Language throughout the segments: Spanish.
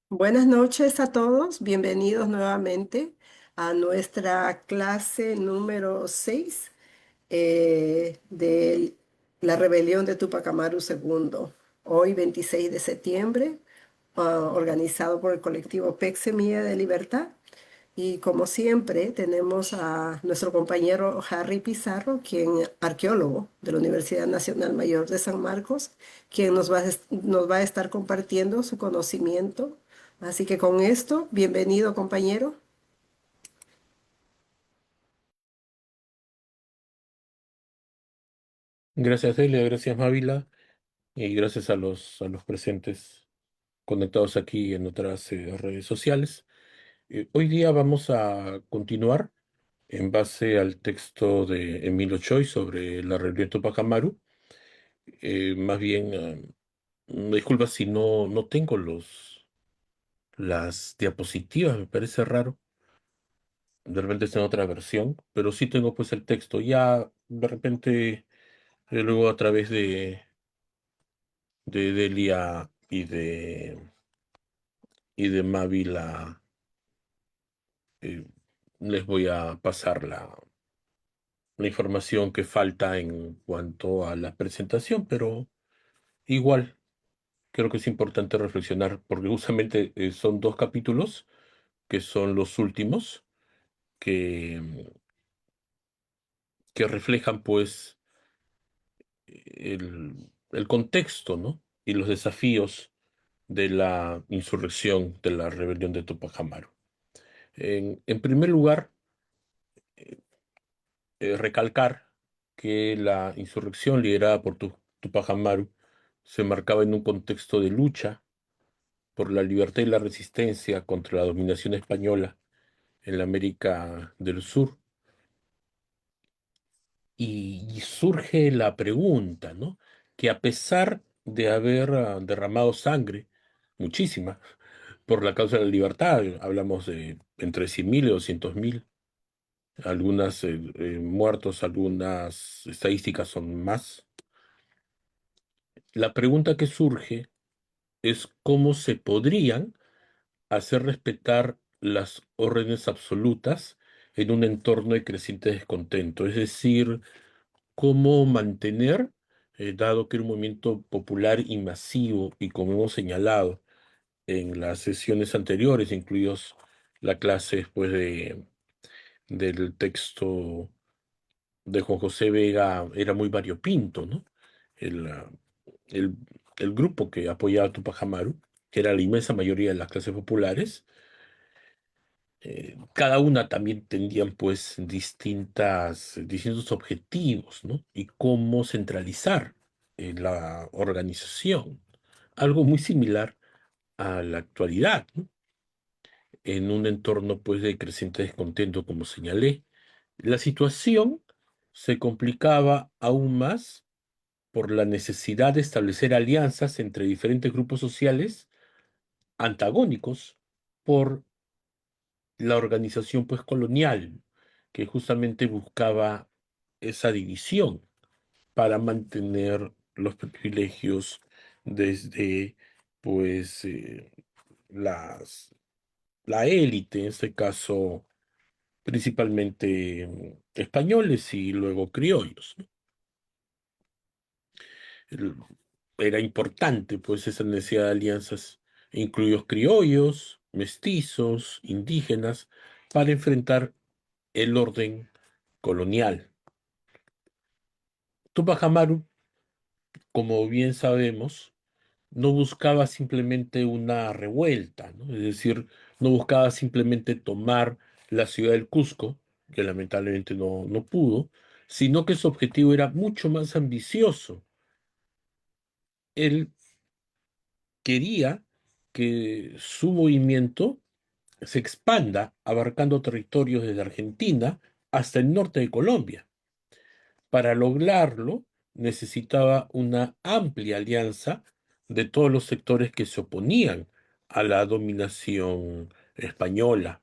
Buenas noches a todos, bienvenidos nuevamente a nuestra clase número 6 de la rebelión de Tupac Amaru II. Hoy 26 de septiembre, organizado por el colectivo PEC Semilla de Libertad. Y como siempre, tenemos a nuestro compañero Harry Pizarro, quien arqueólogo de la Universidad Nacional Mayor de San Marcos, quien nos va a estar compartiendo su conocimiento. Así que con esto, bienvenido, compañero. Gracias, Delia, gracias, Mávila, y gracias a los presentes conectados aquí en otras redes sociales. Hoy día vamos a continuar en base al texto de Emilio Choi sobre la rebelión de Tupac Amaru. Más bien, disculpa si no tengo las diapositivas, me parece raro. De repente está en otra versión, pero sí tengo pues el texto. Ya de repente, luego a través de Delia y de Mávila, eh, les voy a pasar la información que falta en cuanto a la presentación, pero igual creo que es importante reflexionar porque justamente son dos capítulos que son los últimos que, que reflejan pues el contexto, ¿no? Y los desafíos de la insurrección, de la rebelión de Tupac Amaru. En primer lugar, recalcar que la insurrección liderada por Tupac Amaru se marcaba en un contexto de lucha por la libertad y la resistencia contra la dominación española en la América del Sur. Y surge la pregunta, ¿no? Que a pesar de haber derramado sangre, muchísima, por la causa de la libertad, hablamos de entre 100.000 y 200.000, algunas muertos, algunas estadísticas son más. La pregunta que surge es cómo se podrían hacer respetar las órdenes absolutas en un entorno de creciente descontento. Es decir, cómo mantener, dado que era un movimiento popular y masivo, y como hemos señalado en las sesiones anteriores, incluidos la clase después del texto de Juan José Vega, era muy variopinto, ¿no? El, ah, el, el grupo que apoyaba a Tupac Amaru, que era la inmensa mayoría de las clases populares, cada una también tenían pues distintos objetivos, ¿no? Y cómo centralizar la organización. Algo muy similar a la actualidad, ¿no? En un entorno pues de creciente descontento, como señalé. La situación se complicaba aún más por la necesidad de establecer alianzas entre diferentes grupos sociales antagónicos por la organización pues colonial, que justamente buscaba esa división para mantener los privilegios desde pues las, la élite, en este caso principalmente españoles y luego criollos, ¿no? El- Era importante pues esa necesidad de alianzas, incluidos criollos, mestizos, indígenas, para enfrentar el orden colonial. Tupac Amaru, como bien sabemos, no buscaba simplemente una revuelta, ¿no? Es decir, no buscaba simplemente tomar la ciudad del Cusco, que lamentablemente no pudo, sino que su objetivo era mucho más ambicioso. Él quería que su movimiento se expanda, abarcando territorios desde Argentina hasta el norte de Colombia. Para lograrlo, necesitaba una amplia alianza de todos los sectores que se oponían a la dominación española.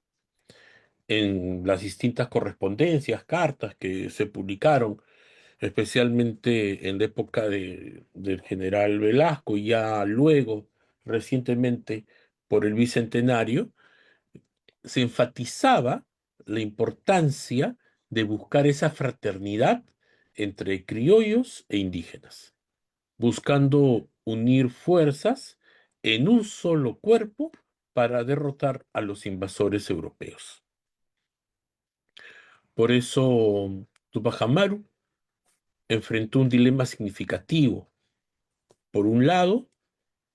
En las distintas correspondencias, cartas que se publicaron, especialmente en la época del general Velasco y ya luego, recientemente, por el bicentenario, se enfatizaba la importancia de buscar esa fraternidad entre criollos e indígenas, buscando unir fuerzas en un solo cuerpo para derrotar a los invasores europeos. Por eso Tupac Amaru enfrentó un dilema significativo. Por un lado,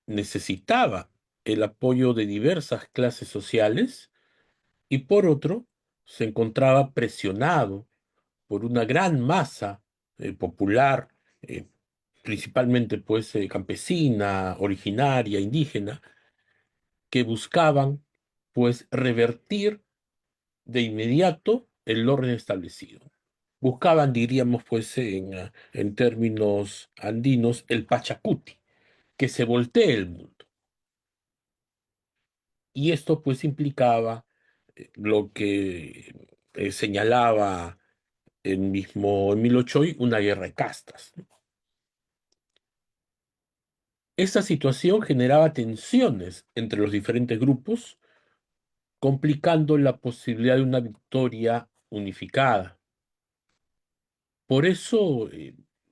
necesitaba el apoyo de diversas clases sociales y por otro, se encontraba presionado por una gran masa popular, eh, principalmente pues campesina, originaria, indígena, que buscaban pues revertir de inmediato el orden establecido. Buscaban, diríamos pues en términos andinos, el Pachacuti, que se voltee el mundo. Y esto pues implicaba lo que señalaba el mismo Emilio Choi, una guerra de castas. Esta situación generaba tensiones entre los diferentes grupos, complicando la posibilidad de una victoria unificada. Por eso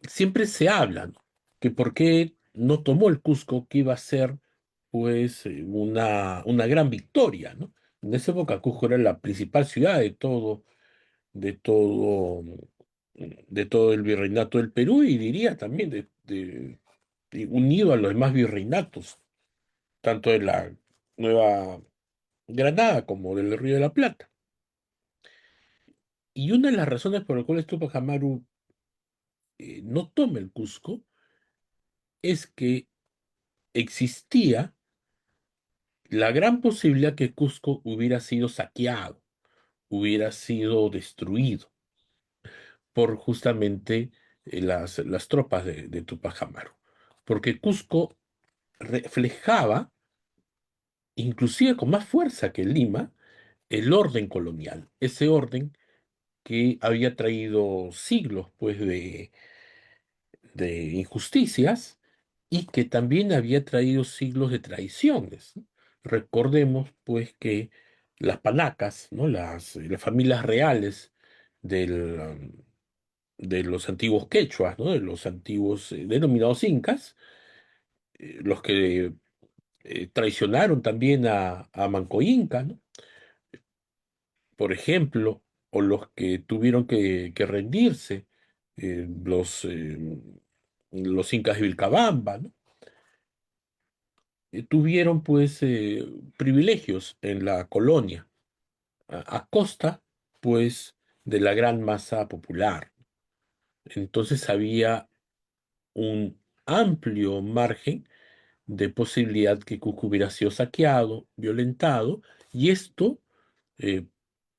siempre se habla, ¿no? Que por qué no tomó el Cusco, que iba a ser pues una gran victoria, ¿no? En esa época Cusco era la principal ciudad de todo, de todo el virreinato del Perú y diría también unido a los demás virreinatos, tanto de la Nueva Granada como del Río de la Plata. Y una de las razones por las cuales Tupac Amaru no toma el Cusco es que existía la gran posibilidad que Cusco hubiera sido saqueado, hubiera sido destruido por justamente las tropas de Tupac Amaru. Porque Cusco reflejaba, inclusive con más fuerza que Lima, el orden colonial, ese orden que había traído siglos pues de injusticias y que también había traído siglos de traiciones, ¿no? Recordemos pues que las panacas, ¿no? Las familias reales de los antiguos quechuas, ¿no? De los antiguos denominados incas, los que traicionaron también a Manco Inca, ¿no? Por ejemplo, o los que tuvieron que rendirse, eh, los, eh, los incas de Vilcabamba, ¿no? Tuvieron pues privilegios en la colonia, a costa pues de la gran masa popular. Entonces había un amplio margen de posibilidad que Cusco hubiera sido saqueado, violentado, y esto eh,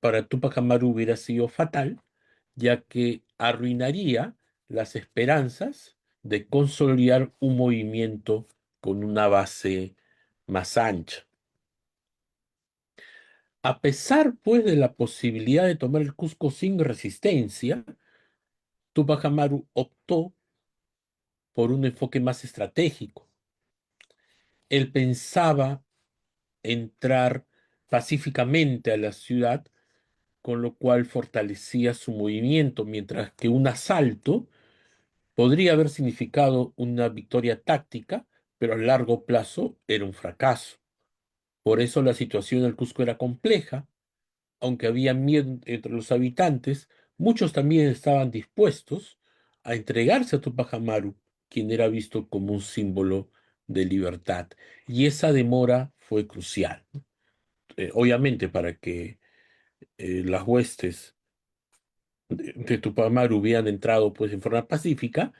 para Túpac Amaru hubiera sido fatal, ya que arruinaría las esperanzas de consolidar un movimiento con una base más ancha. A pesar, pues, de la posibilidad de tomar el Cusco sin resistencia, Túpac Amaru optó por un enfoque más estratégico. Él pensaba entrar pacíficamente a la ciudad, con lo cual fortalecía su movimiento, mientras que un asalto podría haber significado una victoria táctica, pero a largo plazo era un fracaso. Por eso la situación del Cusco era compleja, aunque había miedo entre los habitantes, muchos también estaban dispuestos a entregarse a Tupac Amaru, quien era visto como un símbolo de libertad. Y esa demora fue crucial. Obviamente, para que las huestes de Tupac Amaru hubieran entrado pues en forma pacífica,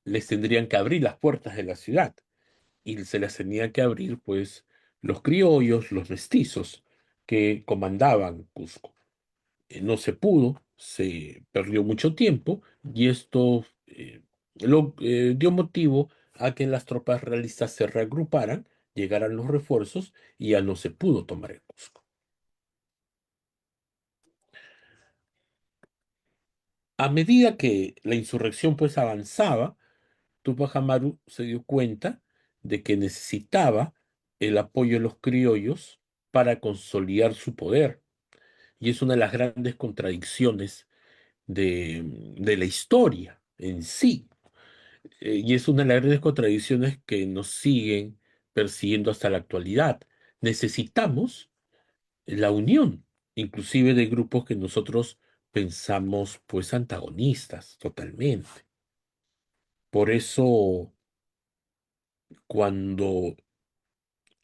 les tendrían que abrir las puertas de la ciudad y se las tenían que abrir pues los criollos, los mestizos que comandaban Cusco. No se pudo, se perdió mucho tiempo y esto dio motivo a que las tropas realistas se reagruparan, llegaran los refuerzos y ya no se pudo tomar el Cusco. A medida que la insurrección pues avanzaba, Tupac Amaru se dio cuenta de que necesitaba el apoyo de los criollos para consolidar su poder. Y es una de las grandes contradicciones de la historia en sí. Y es una de las grandes contradicciones que nos siguen persiguiendo hasta la actualidad. Necesitamos la unión, inclusive de grupos que nosotros pensamos pues antagonistas totalmente. Por eso, cuando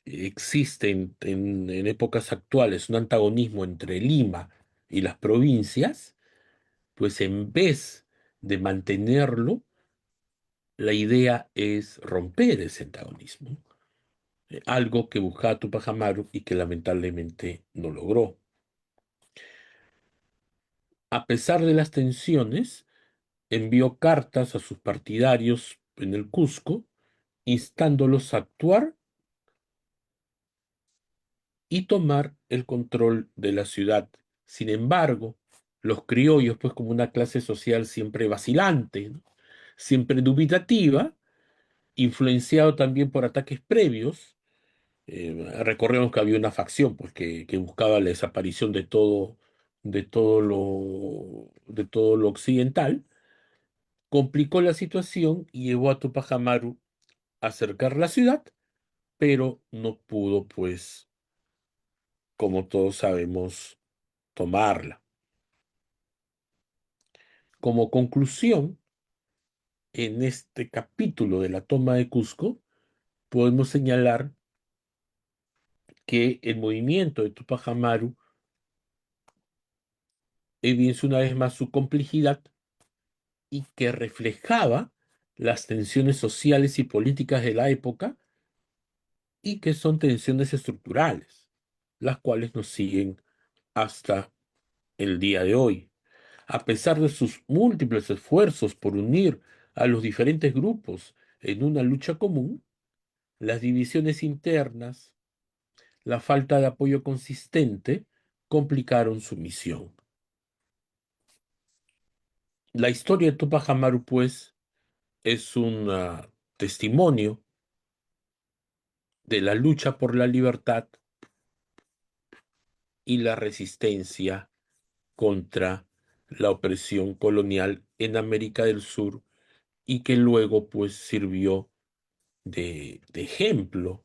existe en épocas actuales un antagonismo entre Lima y las provincias, pues en vez de mantenerlo, la idea es romper ese antagonismo, algo que buscaba Tupac Amaru y que lamentablemente no logró. A pesar de las tensiones, envió cartas a sus partidarios en el Cusco, instándolos a actuar y tomar el control de la ciudad. Sin embargo, los criollos, pues como una clase social siempre vacilante, ¿no? Siempre dubitativa, influenciado también por ataques previos, recordemos que había una facción pues, que buscaba la desaparición de todo lo occidental, complicó la situación y llevó a Tupac Amaru a acercar la ciudad, pero no pudo, pues, como todos sabemos, tomarla. Como conclusión, en este capítulo de la toma de Cusco, podemos señalar que el movimiento de Tupac Amaru evidencia una vez más su complejidad y que reflejaba las tensiones sociales y políticas de la época y que son tensiones estructurales, las cuales nos siguen hasta el día de hoy. A pesar de sus múltiples esfuerzos por unir a los diferentes grupos en una lucha común, las divisiones internas, la falta de apoyo consistente, complicaron su misión. La historia de Tupac Amaru, pues, es un testimonio de la lucha por la libertad y la resistencia contra la opresión colonial en América del Sur y que luego pues sirvió de ejemplo,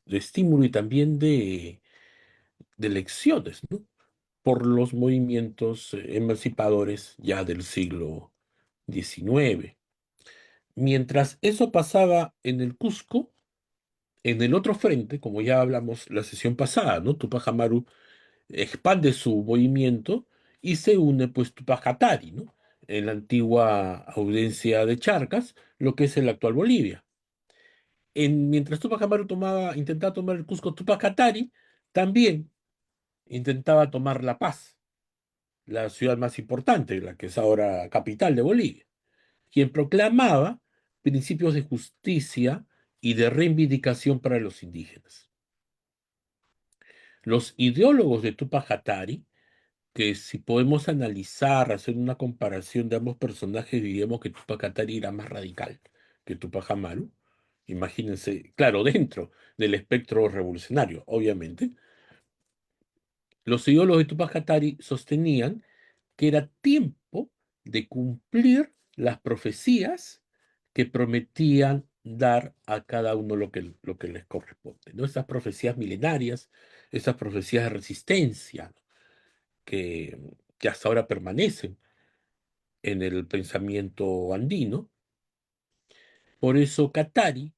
de estímulo y también de lecciones, ¿no? Por los movimientos emancipadores ya del siglo XIX. Mientras eso pasaba en el Cusco, en el otro frente, como ya hablamos la sesión pasada, ¿no? Tupac Amaru expande su movimiento y se une pues Tupac Katari, ¿no? En la antigua audiencia de Charcas, lo que es el actual Bolivia. Mientras Tupac Amaru intentaba tomar el Cusco, Tupac Katari también intentaba tomar La Paz, la ciudad más importante, la que es ahora capital de Bolivia, quien proclamaba principios de justicia y de reivindicación para los indígenas. Los ideólogos de Tupac Katari, que si podemos analizar, hacer una comparación de ambos personajes, diríamos que Tupac Katari era más radical que Tupac Amaru. Imagínense, claro, dentro del espectro revolucionario, obviamente. Los ideólogos de Tupac Katari sostenían que era tiempo de cumplir las profecías que prometían dar a cada uno lo que les corresponde, ¿no? Esas profecías milenarias, esas profecías de resistencia, ¿no? que, que hasta ahora permanecen en el pensamiento andino. Por eso Katari,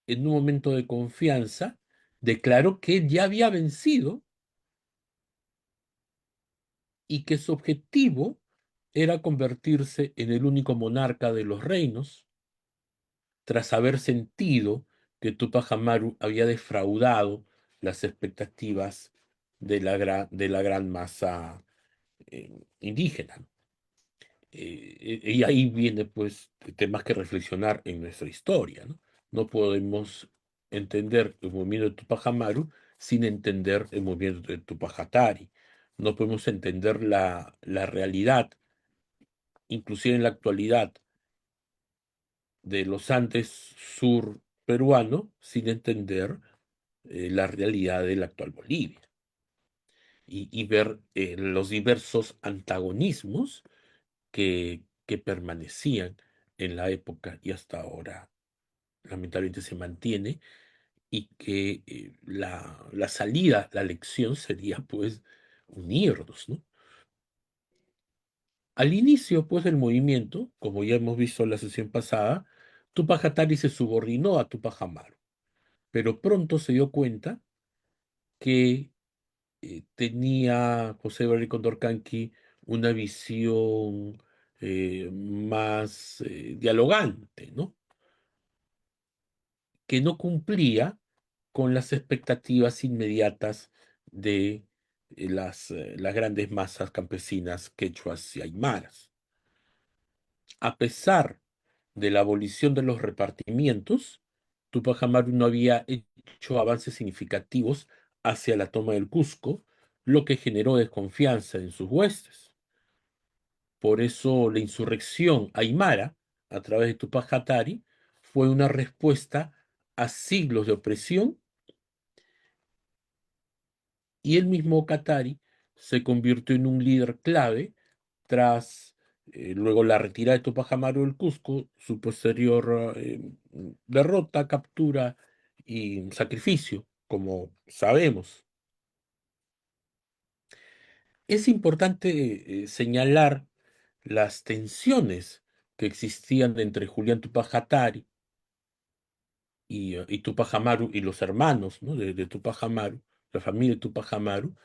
en un momento de confianza, declaró que él ya había vencido y que su objetivo era convertirse en el único monarca de los reinos, tras haber sentido que Tupac Amaru había defraudado las expectativas de la gran masa indígena. Y ahí viene, pues, temas que reflexionar en nuestra historia, ¿no? No podemos entender el movimiento de Tupac Amaru sin entender el movimiento de Tupac Katari. No podemos entender la realidad, inclusive en la actualidad, de los Andes sur peruano sin entender la realidad de la actual Bolivia y ver los diversos antagonismos que permanecían en la época y hasta ahora lamentablemente se mantiene y que la salida, la lección sería pues unirnos, ¿no? Al inicio pues del movimiento, como ya hemos visto en la sesión pasada, Tupac Katari se subordinó a Tupac Amaru, pero pronto se dio cuenta que tenía José Barry Condorcanqui una visión más dialogante, ¿no? Que no cumplía con las expectativas inmediatas de las grandes masas campesinas quechuas y aymaras. A pesar de la abolición de los repartimientos, Tupac Amaru no había hecho avances significativos hacia la toma del Cusco, lo que generó desconfianza en sus huestes. Por eso la insurrección aymara, a través de Tupac Katari, fue una respuesta a siglos de opresión y el mismo Katari se convirtió en un líder clave tras luego la retirada de Tupac Amaru del Cusco, su posterior derrota, captura y sacrificio, como sabemos. Es importante señalar las tensiones que existían entre Julián Tupac Katari y Tupac Amaru y los hermanos, ¿no? de Tupac Amaru, la familia de Tupac Amaru,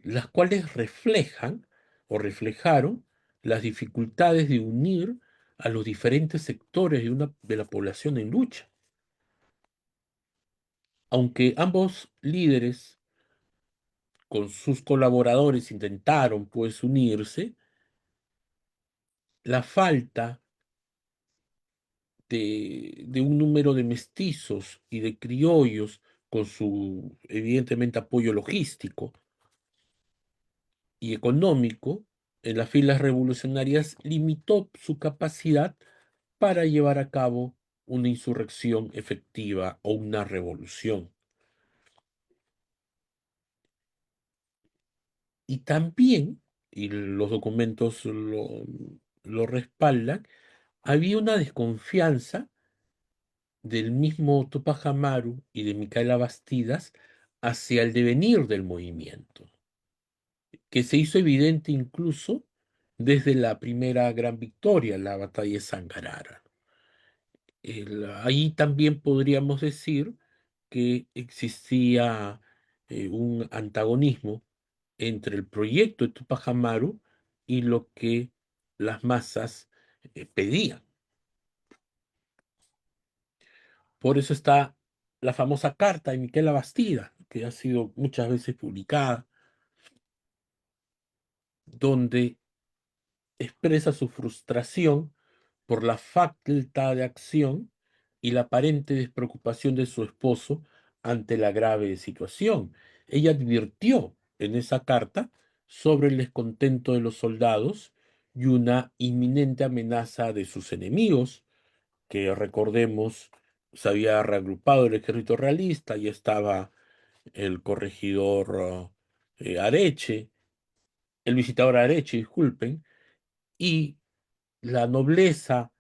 las cuales reflejan o reflejaron las dificultades de unir a los diferentes sectores de la población en lucha. Aunque ambos líderes con sus colaboradores intentaron pues unirse, la falta de un número de mestizos y de criollos con su evidentemente apoyo logístico y económico en las filas revolucionarias limitó su capacidad para llevar a cabo una insurrección efectiva o una revolución. Y también, y los documentos lo respaldan, había una desconfianza del mismo Tupac Amaru y de Micaela Bastidas hacia el devenir del movimiento, que se hizo evidente incluso desde la primera gran victoria, la batalla de Sangarara. Ahí también podríamos decir que existía un antagonismo entre el proyecto de Tupac Amaru y lo que las masas pedían. Por eso está la famosa carta de Miquela Bastida, que ha sido muchas veces publicada, donde expresa su frustración por la falta de acción y la aparente despreocupación de su esposo ante la grave situación. Ella advirtió en esa carta sobre el descontento de los soldados y una inminente amenaza de sus enemigos, que recordemos se había reagrupado el ejército realista y estaba el corregidor Areche, el visitador Areche, disculpen, y la nobleza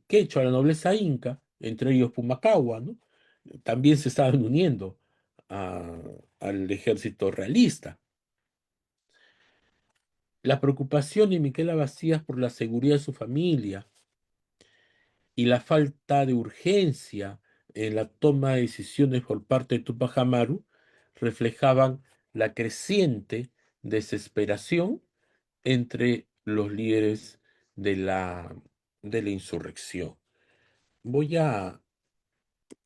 quechua, la nobleza inca, entre ellos Pumacahua, ¿no? También se estaban uniendo a- al ejército realista. La preocupación de Miquel Abasías por la seguridad de su familia y la falta de urgencia en la toma de decisiones por parte de Tupac Amaru reflejaban la creciente desesperación entre los líderes de de la insurrección. Voy a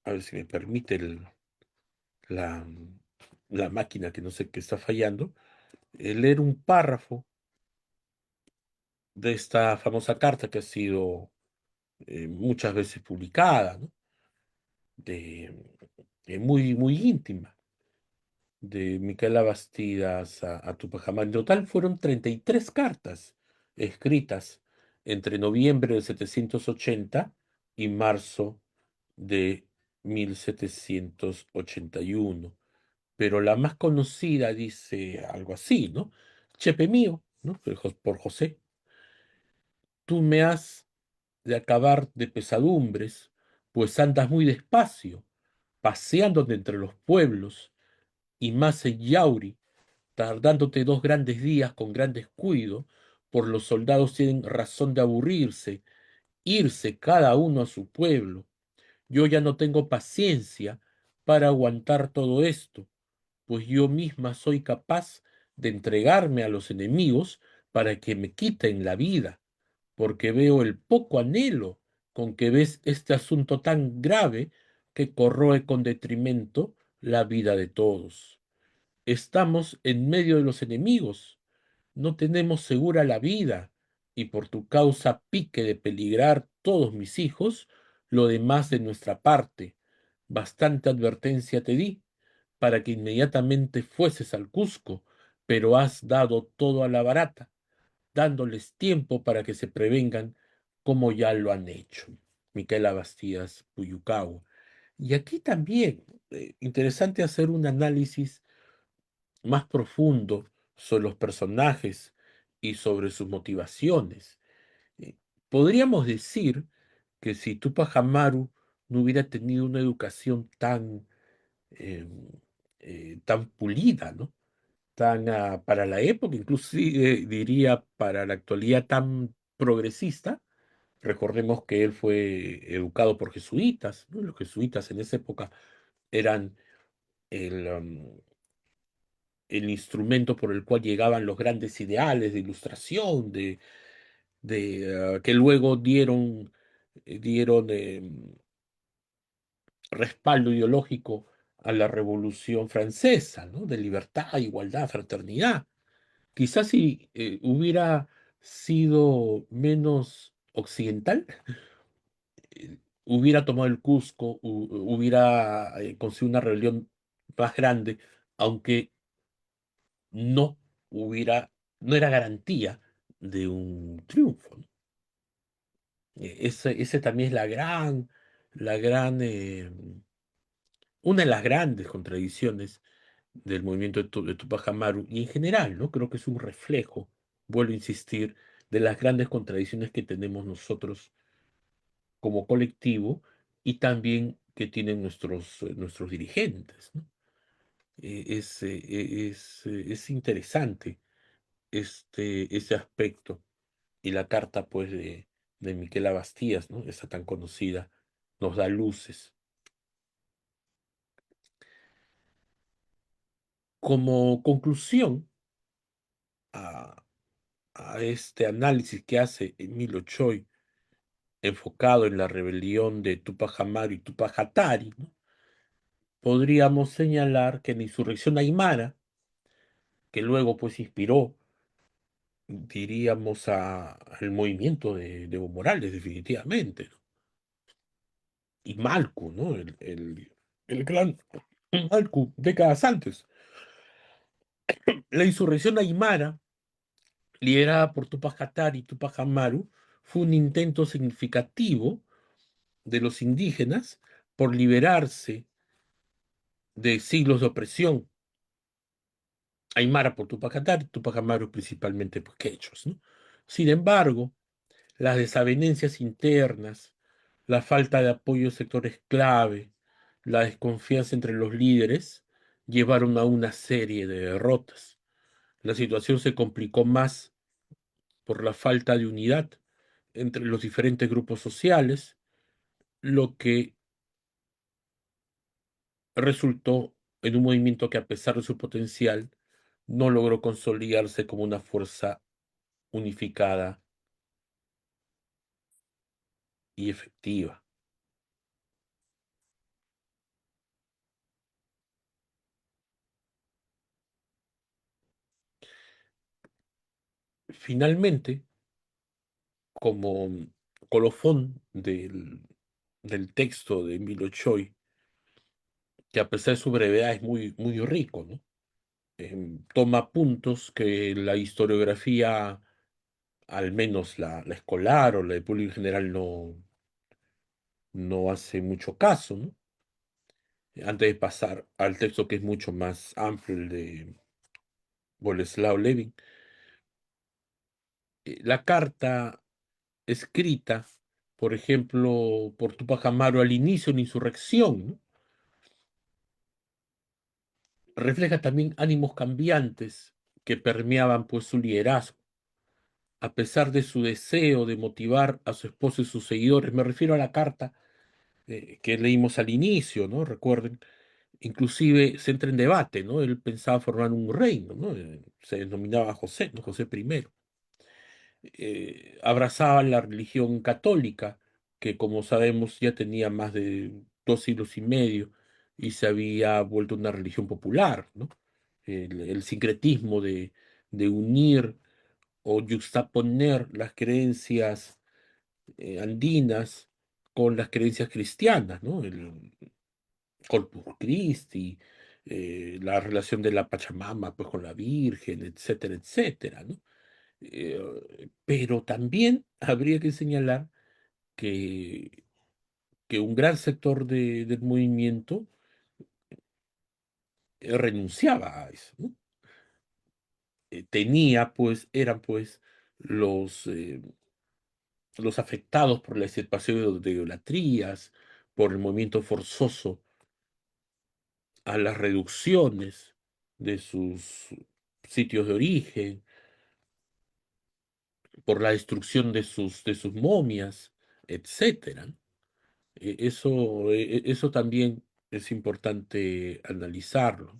ver si me permite la, la máquina que no sé qué está fallando, leer un párrafo de esta famosa carta que ha sido muchas veces publicada, ¿no? De, muy íntima, de Micaela Bastidas a Tupac Amaru. En total fueron 33 cartas escritas entre noviembre de 780 y marzo de 1781. Pero la más conocida dice algo así, ¿no? Chepe mío, ¿no? Por José, tú me has de acabar de pesadumbres, pues andas muy despacio, paseándote entre los pueblos, y más en Yauri, tardándote 2 grandes días con gran descuido, por los soldados tienen razón de aburrirse, irse cada uno a su pueblo. Yo ya no tengo paciencia para aguantar todo esto, pues yo misma soy capaz de entregarme a los enemigos para que me quiten la vida, porque veo el poco anhelo con que ves este asunto tan grave que corroe con detrimento la vida de todos. Estamos en medio de los enemigos, no tenemos segura la vida, y por tu causa pique de peligrar todos mis hijos, lo demás de nuestra parte. Bastante advertencia te di, para que inmediatamente fueses al Cusco, pero has dado todo a la barata, dándoles tiempo para que se prevengan como ya lo han hecho. Micaela Bastidas Puyucao. Y aquí también, interesante hacer un análisis más profundo sobre los personajes y sobre sus motivaciones. Eh, Podríamos decir que si Tupac Amaru no hubiera tenido una educación eh, tan pulida, ¿no? Tan para la época, inclusive diría para la actualidad tan progresista. Recordemos que él fue educado por jesuitas, ¿no? Los jesuitas en esa época eran el, el instrumento por el cual llegaban los grandes ideales de ilustración, que luego dieron respaldo ideológico a la Revolución Francesa, ¿no? De libertad, igualdad, fraternidad. Quizás si hubiera sido menos occidental, hubiera tomado el Cusco, hubiera conseguido una rebelión más grande, aunque no hubiera, no era garantía de un triunfo, ¿no? Ese también es una de las grandes contradicciones del movimiento de Tupac Amaru y en general, ¿no? Creo que es un reflejo, vuelvo a insistir, de las grandes contradicciones que tenemos nosotros como colectivo y también que tienen nuestros dirigentes, ¿no? Es interesante ese aspecto y la carta, pues, de Miquela Bastías, ¿no? Esa tan conocida, nos da luces. Como conclusión a, a este análisis que hace Emilio Choi, enfocado en la rebelión de Tupac Amaru y Tupac Katari, ¿no? Podríamos señalar que la insurrección aymara, que luego pues inspiró, diríamos, al movimiento de Evo Morales, definitivamente, ¿no? Y Malcu, ¿no? El clan Malcu, décadas antes. La insurrección aymara, liderada por Tupac Katari y Tupac Amaru, fue un intento significativo de los indígenas por liberarse de siglos de opresión. Aymara por Tupac Katari, Tupac Amaru principalmente por quechos, ¿no? Sin embargo, las desavenencias internas, la falta de apoyo de sectores clave, la desconfianza entre los líderes llevaron a una serie de derrotas. La situación se complicó más por la falta de unidad entre los diferentes grupos sociales, lo que resultó en un movimiento que, a pesar de su potencial, no logró consolidarse como una fuerza unificada y efectiva. Finalmente, como colofón del texto de Emilio Choi, que a pesar de su brevedad es muy, muy rico, ¿no? Toma puntos que la historiografía, al menos la escolar o la de público en general, no hace mucho caso, ¿no? antes de pasar al texto que es mucho más amplio, el de Boleslao Levin. La carta escrita, por ejemplo, por Tupac Amaru al inicio de la insurrección, ¿no? Refleja también ánimos cambiantes que permeaban pues su liderazgo, a pesar de su deseo de motivar a su esposo y sus seguidores. Me refiero a la carta que leímos al inicio, ¿no? Recuerden, inclusive se entra en debate, ¿no? Él pensaba formar un reino, ¿no? Se denominaba José, ¿no? José I. Abrazaban la religión católica, que como sabemos ya tenía más de 2 siglos y medio y se había vuelto una religión popular, ¿no? El sincretismo de unir o yuxtaponer las creencias andinas con las creencias cristianas, ¿no? El Corpus Christi, la relación de la Pachamama pues, con la Virgen, etcétera, etcétera, ¿no? Pero también habría que señalar que, que un gran sector del movimiento renunciaba a eso, ¿no? Tenía, pues, eran, pues, los afectados por la extirpación de idolatrías, por el movimiento forzoso a las reducciones de sus sitios de origen, por la destrucción de sus momias, etcétera. Eso también es importante analizarlo.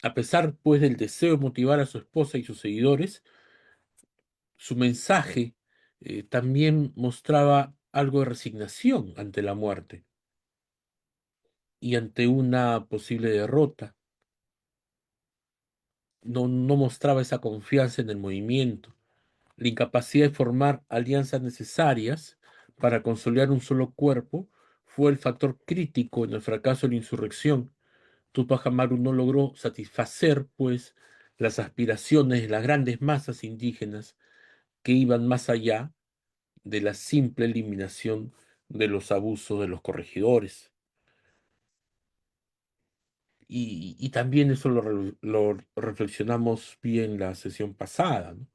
A pesar, pues, del deseo de motivar a su esposa y sus seguidores, su mensaje también mostraba algo de resignación ante la muerte y ante una posible derrota. No mostraba esa confianza en el movimiento, la incapacidad de formar alianzas necesarias para consolidar un solo cuerpo fue el factor crítico en el fracaso de la insurrección. Tupac Amaru no logró satisfacer, pues, las aspiraciones de las grandes masas indígenas que iban más allá de la simple eliminación de los abusos de los corregidores. Y también eso lo reflexionamos bien la sesión pasada, ¿no?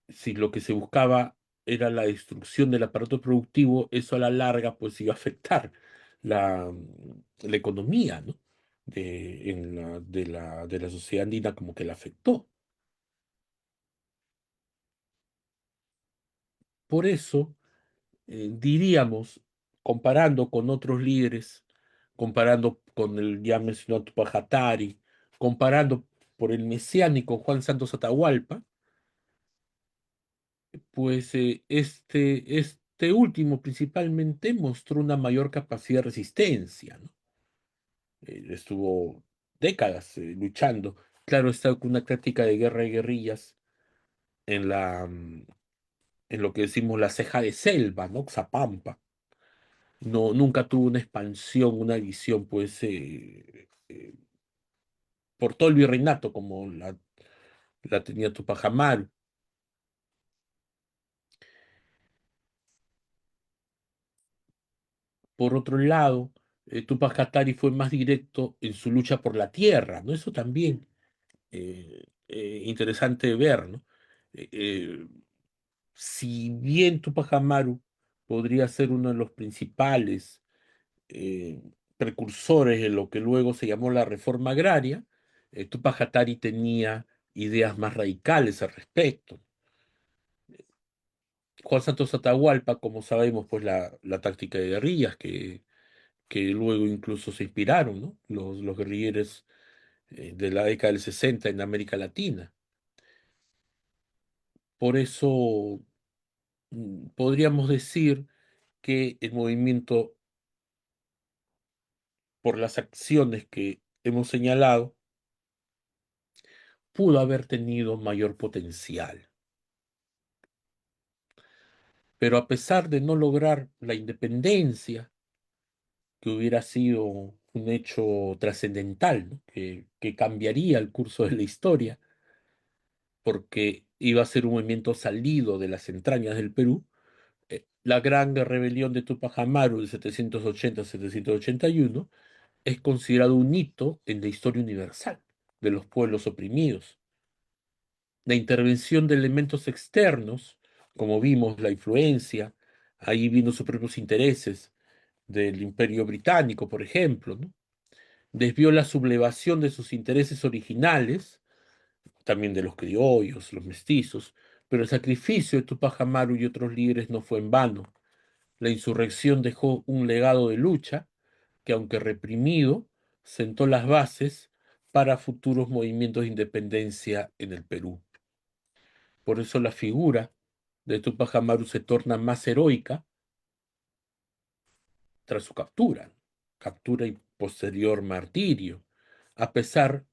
Si lo que se buscaba era la destrucción del aparato productivo, eso a la larga pues iba a afectar la economía, ¿no? De la sociedad andina como que la afectó. Por eso diríamos, comparando con otros líderes, comparando con el ya mencionado Tupac Katari, comparando por el mesiánico Juan Santos Atahualpa, pues este último principalmente mostró una mayor capacidad de resistencia, ¿no? Estuvo décadas luchando. Claro, está con una táctica de guerra y guerrillas en en lo que decimos la ceja de selva, ¿no? Xapampa. No, nunca tuvo una expansión, una visión, pues, por todo el virreinato como la tenía Tupac Amaru. Por otro lado, Tupac Katari fue más directo en su lucha por la tierra, ¿no? Eso también interesante ver, ¿no? Eh, eh, si bien Tupac Amaru podría ser uno de los principales eh, precursores de lo que luego se llamó la reforma agraria, Tupac Katari tenía ideas más radicales al respecto. Juan Santos Atahualpa, como sabemos, pues la táctica de guerrillas que luego incluso se inspiraron, ¿no? Los guerrilleros de la década del 60 en América Latina. Por eso podríamos decir que el movimiento, por las acciones que hemos señalado, pudo haber tenido mayor potencial. Pero a pesar de no lograr la independencia, que hubiera sido un hecho trascendental, ¿no? Que cambiaría el curso de la historia, porque iba a ser un movimiento salido de las entrañas del Perú, La gran rebelión de Tupac Amaru de 780-781 es considerado un hito en la historia universal de los pueblos oprimidos. La intervención de elementos externos, como vimos, la influencia, ahí vino sus propios intereses del Imperio Británico, por ejemplo, ¿no? Desvió la sublevación de sus intereses originales, también de los criollos, los mestizos, pero el sacrificio de Tupac Amaru y otros líderes no fue en vano. La insurrección dejó un legado de lucha que, aunque reprimido, sentó las bases para futuros movimientos de independencia en el Perú. Por eso la figura de Tupac Amaru se torna más heroica tras su captura y posterior martirio, a pesar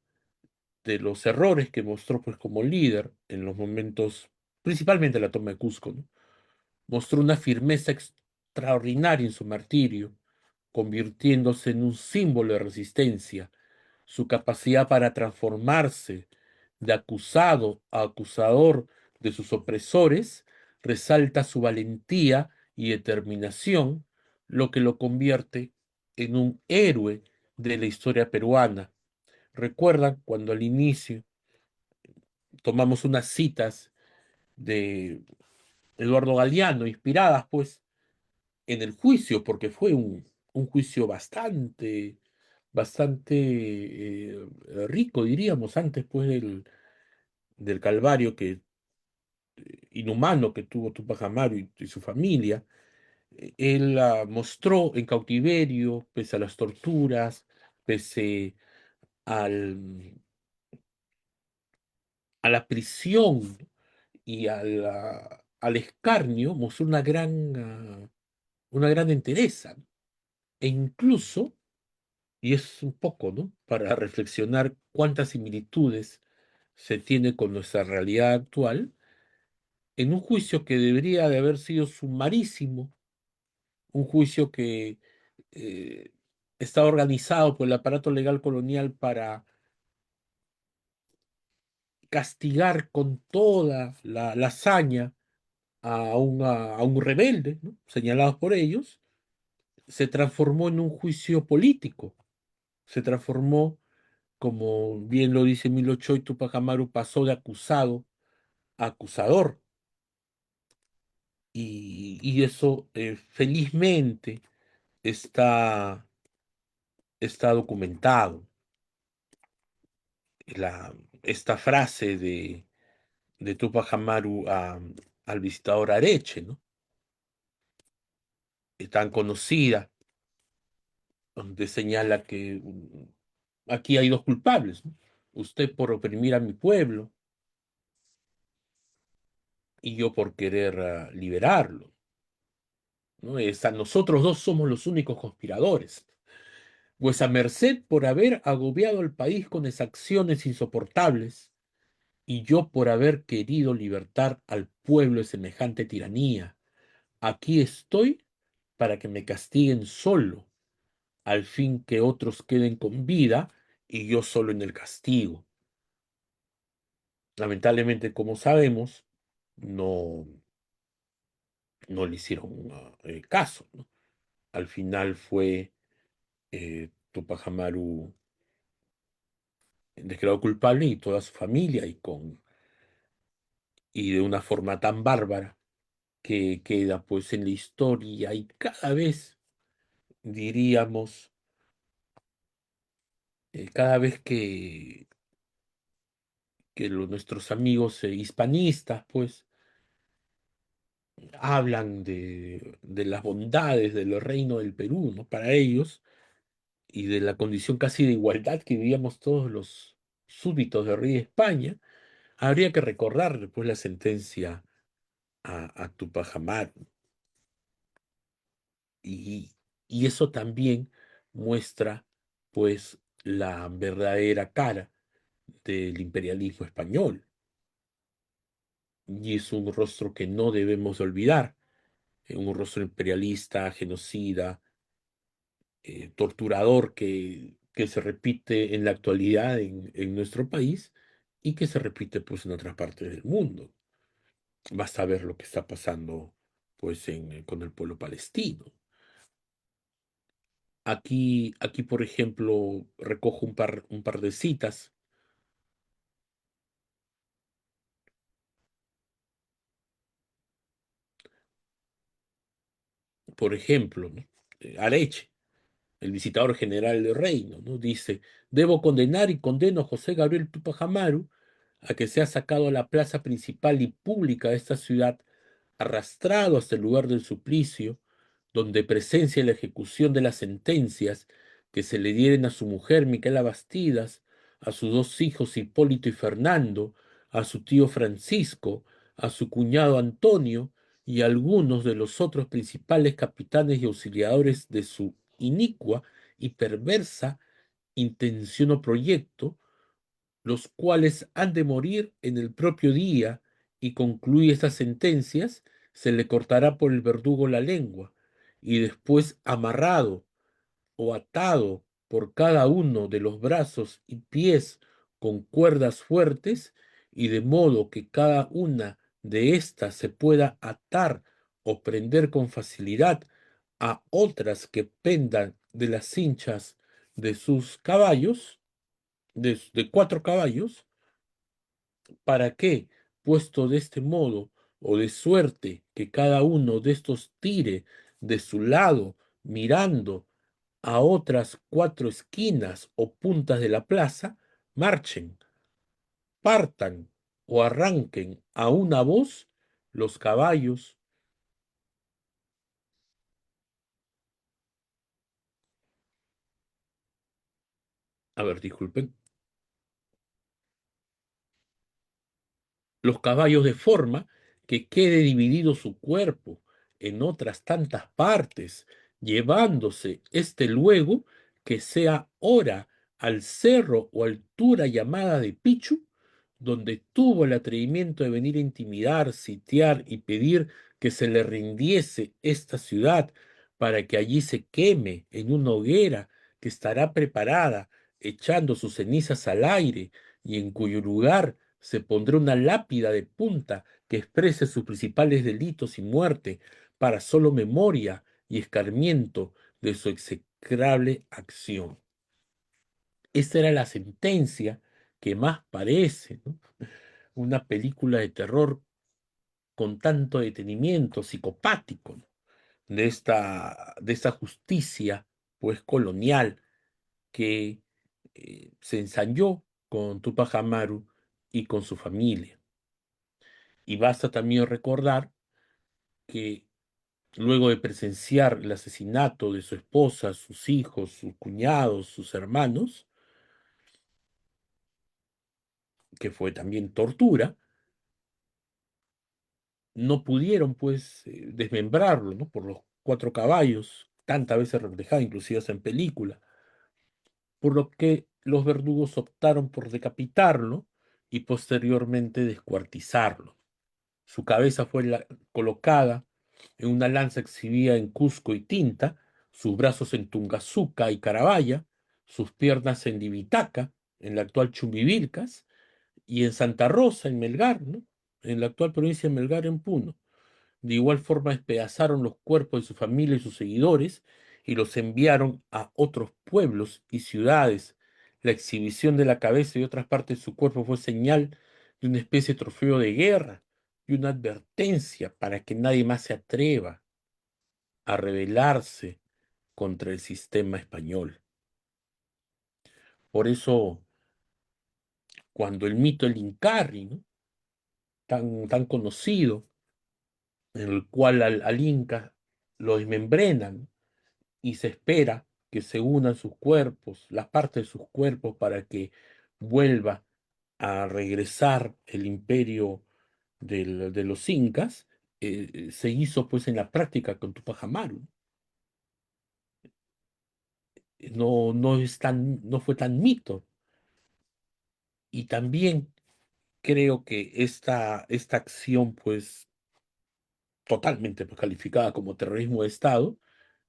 de los errores que mostró pues como líder en los momentos, principalmente la toma de Cusco, ¿no? Mostró una firmeza extraordinaria en su martirio, convirtiéndose en un símbolo de resistencia. Su capacidad para transformarse de acusado a acusador de sus opresores resalta su valentía y determinación, lo que lo convierte en un héroe de la historia peruana. ¿Recuerdan cuando al inicio tomamos unas citas de Eduardo Galeano, inspiradas pues en el juicio, porque fue un juicio bastante rico, diríamos, antes pues del calvario inhumano que tuvo Tupac Amaru y su familia. Él mostró en cautiverio, pese a las torturas, pese al, a la prisión y al escarnio, mostró una gran entereza, ¿no? E incluso, y es un poco, ¿no? Para reflexionar cuántas similitudes se tiene con nuestra realidad actual, en un juicio que debería de haber sido sumarísimo, un juicio que eh, está organizado por el aparato legal colonial para castigar con toda la hazaña a un rebelde, ¿no? Señalados por ellos, se transformó en un juicio político, se transformó, como bien lo dice Emilio Choi, Tupac Amaru pasó de acusado a acusador, y eso felizmente está, está documentado. Esta frase de Tupac Amaru al visitador Areche, ¿no? Es tan conocida, donde señala que aquí hay dos culpables, ¿no? Usted por oprimir a mi pueblo y yo por querer liberarlo, ¿no? Nosotros dos somos los únicos conspiradores. Vuesa merced por haber agobiado al país con exacciones insoportables y yo por haber querido libertar al pueblo de semejante tiranía. Aquí estoy para que me castiguen solo, al fin que otros queden con vida y yo solo en el castigo. Lamentablemente, como sabemos, no, no le hicieron caso, ¿no? Al final fue Tupac Amaru declarado culpable y toda su familia y de una forma tan bárbara que queda pues en la historia y cada vez diríamos, cada vez que nuestros amigos hispanistas pues hablan de las bondades del reino del Perú, ¿no? Para ellos y de la condición casi de igualdad que vivíamos todos los súbditos del rey de España, habría que recordar después la sentencia a Tupac Amaru. Y, y eso también muestra, pues, la verdadera cara del imperialismo español. Y es un rostro que no debemos olvidar, un rostro imperialista, genocida, torturador que se repite en la actualidad en nuestro país y que se repite, pues, en otras partes del mundo. Basta ver lo que está pasando pues con el pueblo palestino. Aquí, por ejemplo, recojo un par de citas. Por ejemplo, ¿no? Areche, el visitador general del reino, ¿no? Dice: debo condenar y condeno a José Gabriel Tupac Amaru a que sea sacado a la plaza principal y pública de esta ciudad, arrastrado hasta el lugar del suplicio, donde presencia la ejecución de las sentencias que se le dieren a su mujer Micaela Bastidas, a sus dos hijos Hipólito y Fernando, a su tío Francisco, a su cuñado Antonio y a algunos de los otros principales capitanes y auxiliadores de su inicua y perversa intención o proyecto, los cuales han de morir en el propio día, y concluye estas sentencias, se le cortará por el verdugo la lengua, y después amarrado o atado por cada uno de los brazos y pies con cuerdas fuertes, y de modo que cada una de éstas se pueda atar o prender con facilidad a otras que pendan de las cinchas de sus caballos, de cuatro caballos. ¿Para qué? Puesto de este modo, o de suerte que cada uno de estos tire de su lado, mirando a otras cuatro esquinas o puntas de la plaza, marchen, partan o arranquen a una voz los caballos. A ver, disculpen. Los caballos, de forma que quede dividido su cuerpo en otras tantas partes, llevándose éste luego que sea hora al cerro o altura llamada de Pichu, donde tuvo el atrevimiento de venir a intimidar, sitiar y pedir que se le rindiese esta ciudad, para que allí se queme en una hoguera que estará preparada, echando sus cenizas al aire, y en cuyo lugar se pondrá una lápida de punta que exprese sus principales delitos y muerte, para solo memoria y escarmiento de su execrable acción. Esa era la sentencia que más parece, ¿no?, una película de terror con tanto detenimiento psicopático, ¿no?, de esta justicia, pues, colonial, que se ensañó con Tupac Amaru y con su familia. Y basta también recordar que luego de presenciar el asesinato de su esposa, sus hijos, sus cuñados, sus hermanos, que fue también tortura, no pudieron, pues, desmembrarlo, ¿no?, por los cuatro caballos, tantas veces reflejado, inclusive hasta en película, por lo que los verdugos optaron por decapitarlo y posteriormente descuartizarlo. Su cabeza fue colocada en una lanza exhibida en Cusco y Tinta, sus brazos en Tungazuca y Carabaya, sus piernas en Libitaca, en la actual Chumbivilcas, y en Santa Rosa, en Melgar, ¿no?, en la actual provincia de Melgar, en Puno. De igual forma despedazaron los cuerpos de su familia y sus seguidores y los enviaron a otros pueblos y ciudades. La exhibición de la cabeza y otras partes de su cuerpo fue señal de una especie de trofeo de guerra y una advertencia para que nadie más se atreva a rebelarse contra el sistema español. Por eso, cuando el mito del Incarri, ¿no?, tan conocido, en el cual al Inca lo desmembrenan y se espera que se unan sus cuerpos, las partes de sus cuerpos, para que vuelva a regresar el imperio de los incas, se hizo, pues, en la práctica con Tupac Amaru. No fue tan mito. Y también creo que esta acción, pues, totalmente, pues, calificada como terrorismo de Estado,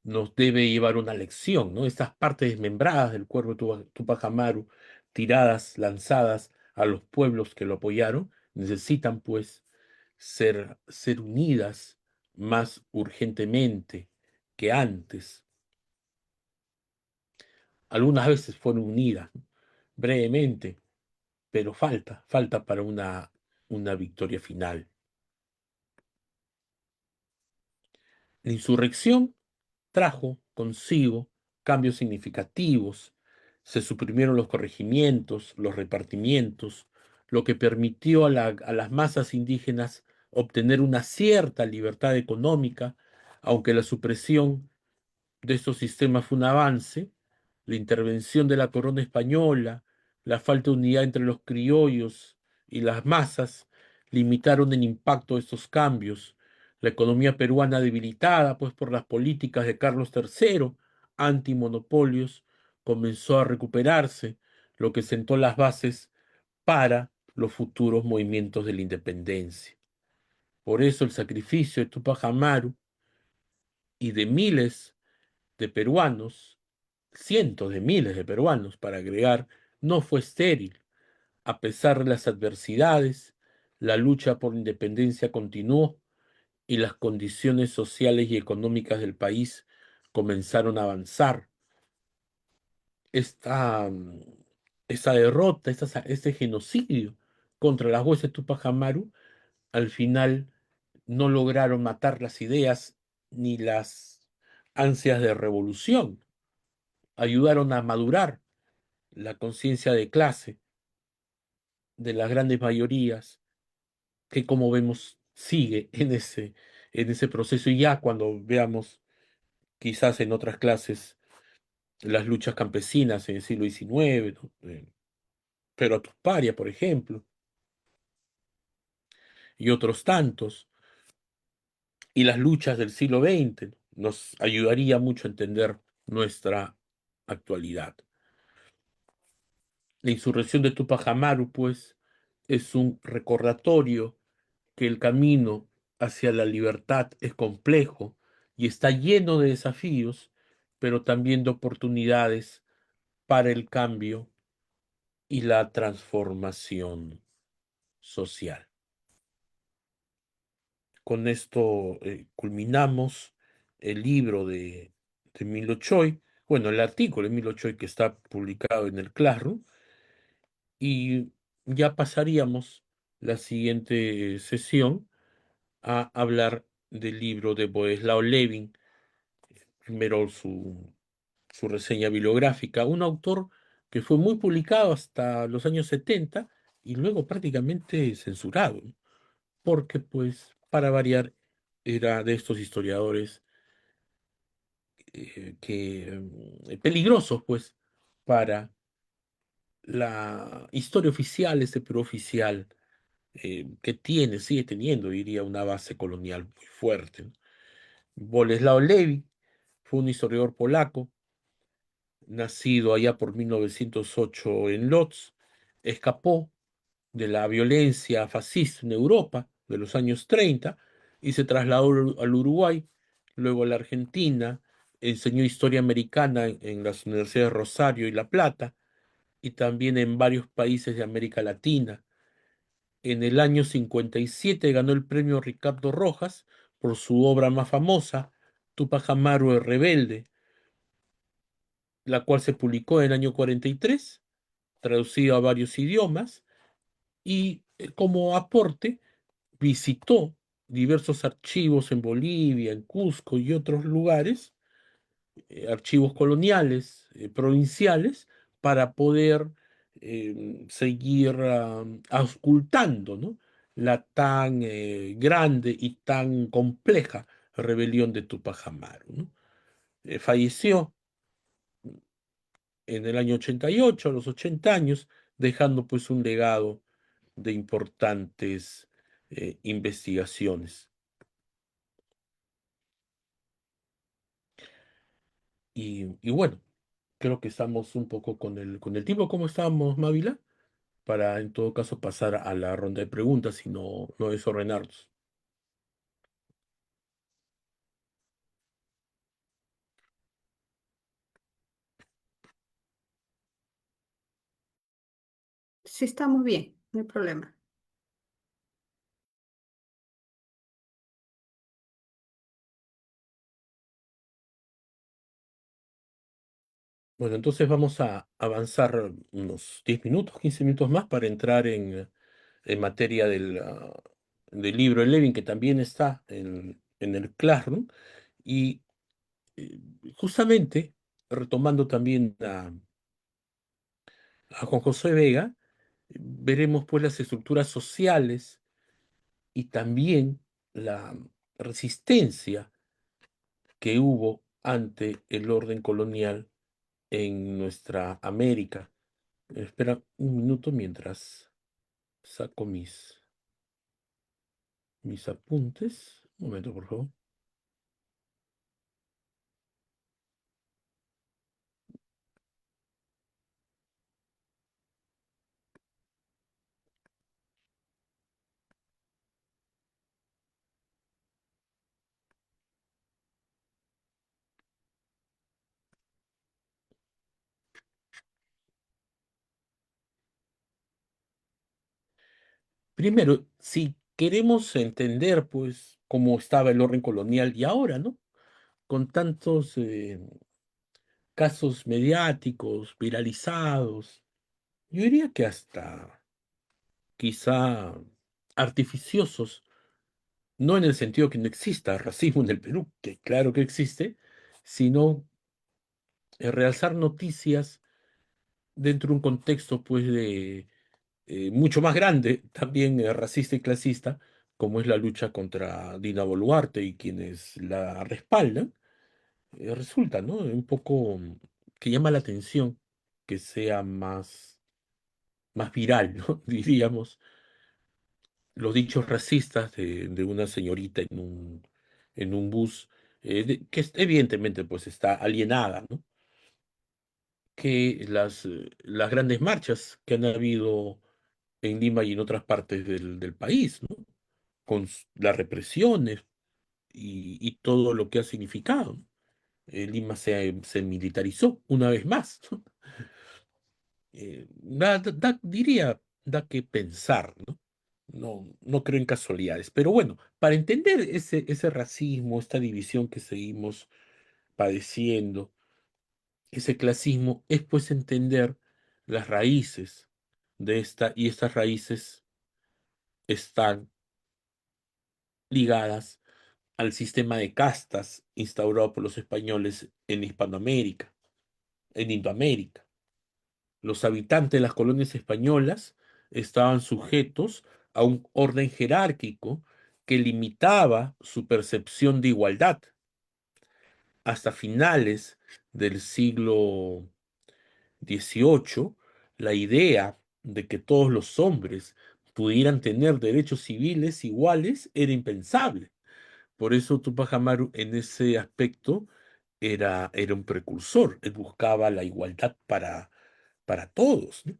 nos debe llevar una lección, ¿no? Estas partes desmembradas del cuerpo de Tupac Amaru, tiradas, lanzadas a los pueblos que lo apoyaron, necesitan, pues, ser unidas, más urgentemente que antes. Algunas veces fueron unidas, ¿no? Brevemente, pero falta para una victoria final. La insurrección trajo consigo cambios significativos. Se suprimieron los corregimientos, los repartimientos, lo que permitió a las masas indígenas obtener una cierta libertad económica, aunque la supresión de estos sistemas fue un avance. La intervención de la corona española, la falta de unidad entre los criollos y las masas limitaron el impacto de estos cambios. La economía peruana debilitada, pues por las políticas de Carlos III, antimonopolios, comenzó a recuperarse, lo que sentó las bases para los futuros movimientos de la independencia. Por eso el sacrificio de Tupac Amaru y de miles de peruanos, cientos de miles de peruanos para agregar, no fue estéril. A pesar de las adversidades, la lucha por la independencia continuó y las condiciones sociales y económicas del país comenzaron a avanzar. Esta, esta derrota, este genocidio contra las huestes de Tupac Amaru, al final no lograron matar las ideas ni las ansias de revolución, ayudaron a madurar la conciencia de clase de las grandes mayorías, que como vemos sigue en ese proceso y ya cuando veamos quizás en otras clases las luchas campesinas en el siglo XIX, ¿no? Pero Paria, por ejemplo, y otros tantos, y las luchas del siglo XX, ¿no? Nos ayudaría mucho a entender nuestra actualidad. La insurrección de Tupac Amaru, pues, es un recordatorio que el camino hacia la libertad es complejo y está lleno de desafíos, pero también de oportunidades para el cambio y la transformación social. Con esto culminamos el libro de Milo Choi, bueno, el artículo de Milo Choi que está publicado en el Classroom, y ya pasaríamos la siguiente sesión a hablar del libro de Boleslao Levin, primero su reseña bibliográfica, un autor que fue muy publicado hasta los años 70 y luego prácticamente censurado, ¿no? Porque pues para variar era de estos historiadores peligrosos pues para la historia oficial, este Perú oficial que tiene, sigue teniendo, diría, una base colonial muy fuerte, ¿no? Boleslao Levi fue un historiador polaco, nacido allá por 1908 en Lodz, escapó de la violencia fascista en Europa de los años 30 y se trasladó al Uruguay, luego a la Argentina, enseñó historia americana en las universidades de Rosario y La Plata y también en varios países de América Latina. En el año 57 ganó el premio Ricardo Rojas por su obra más famosa, Tupac Amaru el Rebelde, la cual se publicó en el año 43, traducido a varios idiomas, y como aporte visitó diversos archivos en Bolivia, en Cusco y otros lugares, archivos coloniales, provinciales, para poder seguir auscultando, ¿no? La tan grande y tan compleja rebelión de Tupac Amaru, ¿no? Falleció en el año 88, a los 80 años, dejando pues un legado de importantes investigaciones. Y bueno, creo que estamos un poco con el tiempo. ¿Cómo estamos, Mávila? Para en todo caso pasar a la ronda de preguntas y no desordenarnos. Sí, estamos bien, no hay problema. Bueno, entonces vamos a avanzar unos 10 minutos, 15 minutos más para entrar en materia del libro de Levin, que también está en el Classroom. Y eh, justamente, retomando también a Juan José Vega, veremos pues las estructuras sociales y también la resistencia que hubo ante el orden colonial en nuestra América. Espera un minuto mientras saco mis apuntes. Un momento, por favor. Primero, si queremos entender, pues, cómo estaba el orden colonial y ahora, ¿no? Con tantos casos mediáticos, viralizados, yo diría que hasta quizá artificiosos, no en el sentido que no exista racismo en el Perú, que claro que existe, sino realzar noticias dentro de un contexto, pues, de mucho más grande, también racista y clasista, como es la lucha contra Dina Boluarte y quienes la respaldan, resulta, ¿no? Un poco que llama la atención que sea más viral, ¿no? Diríamos, los dichos racistas de una señorita en un bus, evidentemente pues está alienada, ¿no? Que las grandes marchas que han habido en Lima y en otras partes del país, ¿no? Con las represiones y todo lo que ha significado, ¿no? Lima se militarizó una vez más, ¿no? Diría, da que pensar, ¿no? No creo en casualidades, pero bueno, para entender ese racismo, esta división que seguimos padeciendo, ese clasismo, es pues entender las raíces de y estas raíces están ligadas al sistema de castas instaurado por los españoles en Hispanoamérica, en Indoamérica. Los habitantes de las colonias españolas estaban sujetos a un orden jerárquico que limitaba su percepción de igualdad. Hasta finales del siglo XVIII, la idea de que todos los hombres pudieran tener derechos civiles iguales era impensable. Por eso Tupac Amaru en ese aspecto era un precursor. Él buscaba la igualdad para todos, ¿no?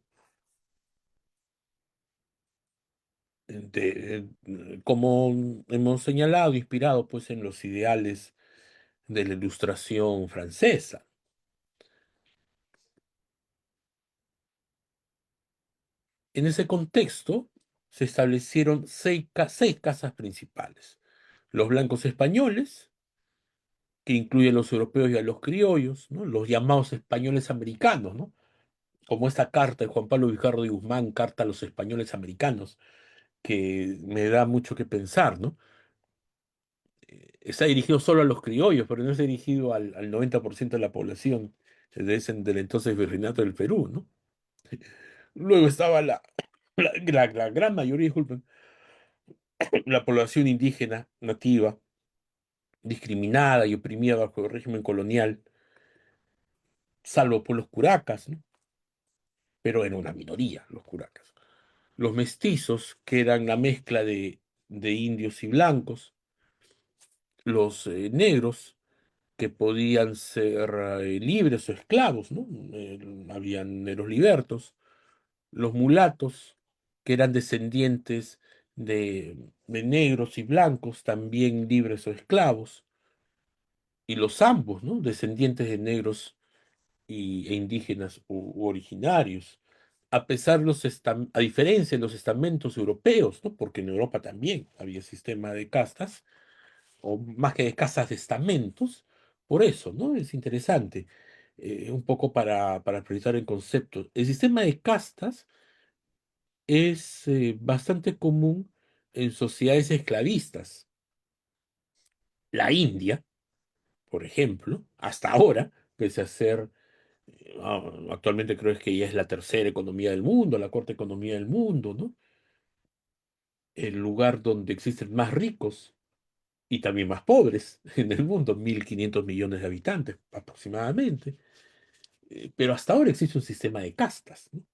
Como hemos señalado, inspirado pues en los ideales de la Ilustración francesa. En ese contexto se establecieron seis casas principales. Los blancos españoles, que incluyen a los europeos y a los criollos, ¿no? Los llamados españoles americanos, ¿no? Como esta carta de Juan Pablo Vijarro de Guzmán, Carta a los españoles americanos, que me da mucho que pensar, ¿no? Está dirigido solo a los criollos, pero no está dirigido al 90% de la población del entonces virreinato del Perú, ¿no? Luego estaba la gran mayoría, disculpen, la población indígena nativa, discriminada y oprimida bajo el régimen colonial, salvo por los curacas, ¿no? Pero era una minoría los curacas. Los mestizos, que eran la mezcla de indios y blancos, los negros, que podían ser libres o esclavos, ¿no? Habían negros libertos, los mulatos, que eran descendientes de negros y blancos, también libres o esclavos, y los ambos, ¿no? Descendientes de negros e indígenas u originarios. A diferencia de los estamentos europeos, ¿no? Porque en Europa también había sistema de castas, o más que de casas de estamentos, por eso, ¿no? Es interesante. un poco para priorizar el concepto. El sistema de castas es bastante común en sociedades esclavistas. La India, por ejemplo, hasta ahora, pese a ser, actualmente creo que ya es la tercera economía del mundo, la cuarta economía del mundo, ¿no? El lugar donde existen más ricos y también más pobres en el mundo, 1.500 millones de habitantes aproximadamente. Pero hasta ahora existe un sistema de castas, ¿no?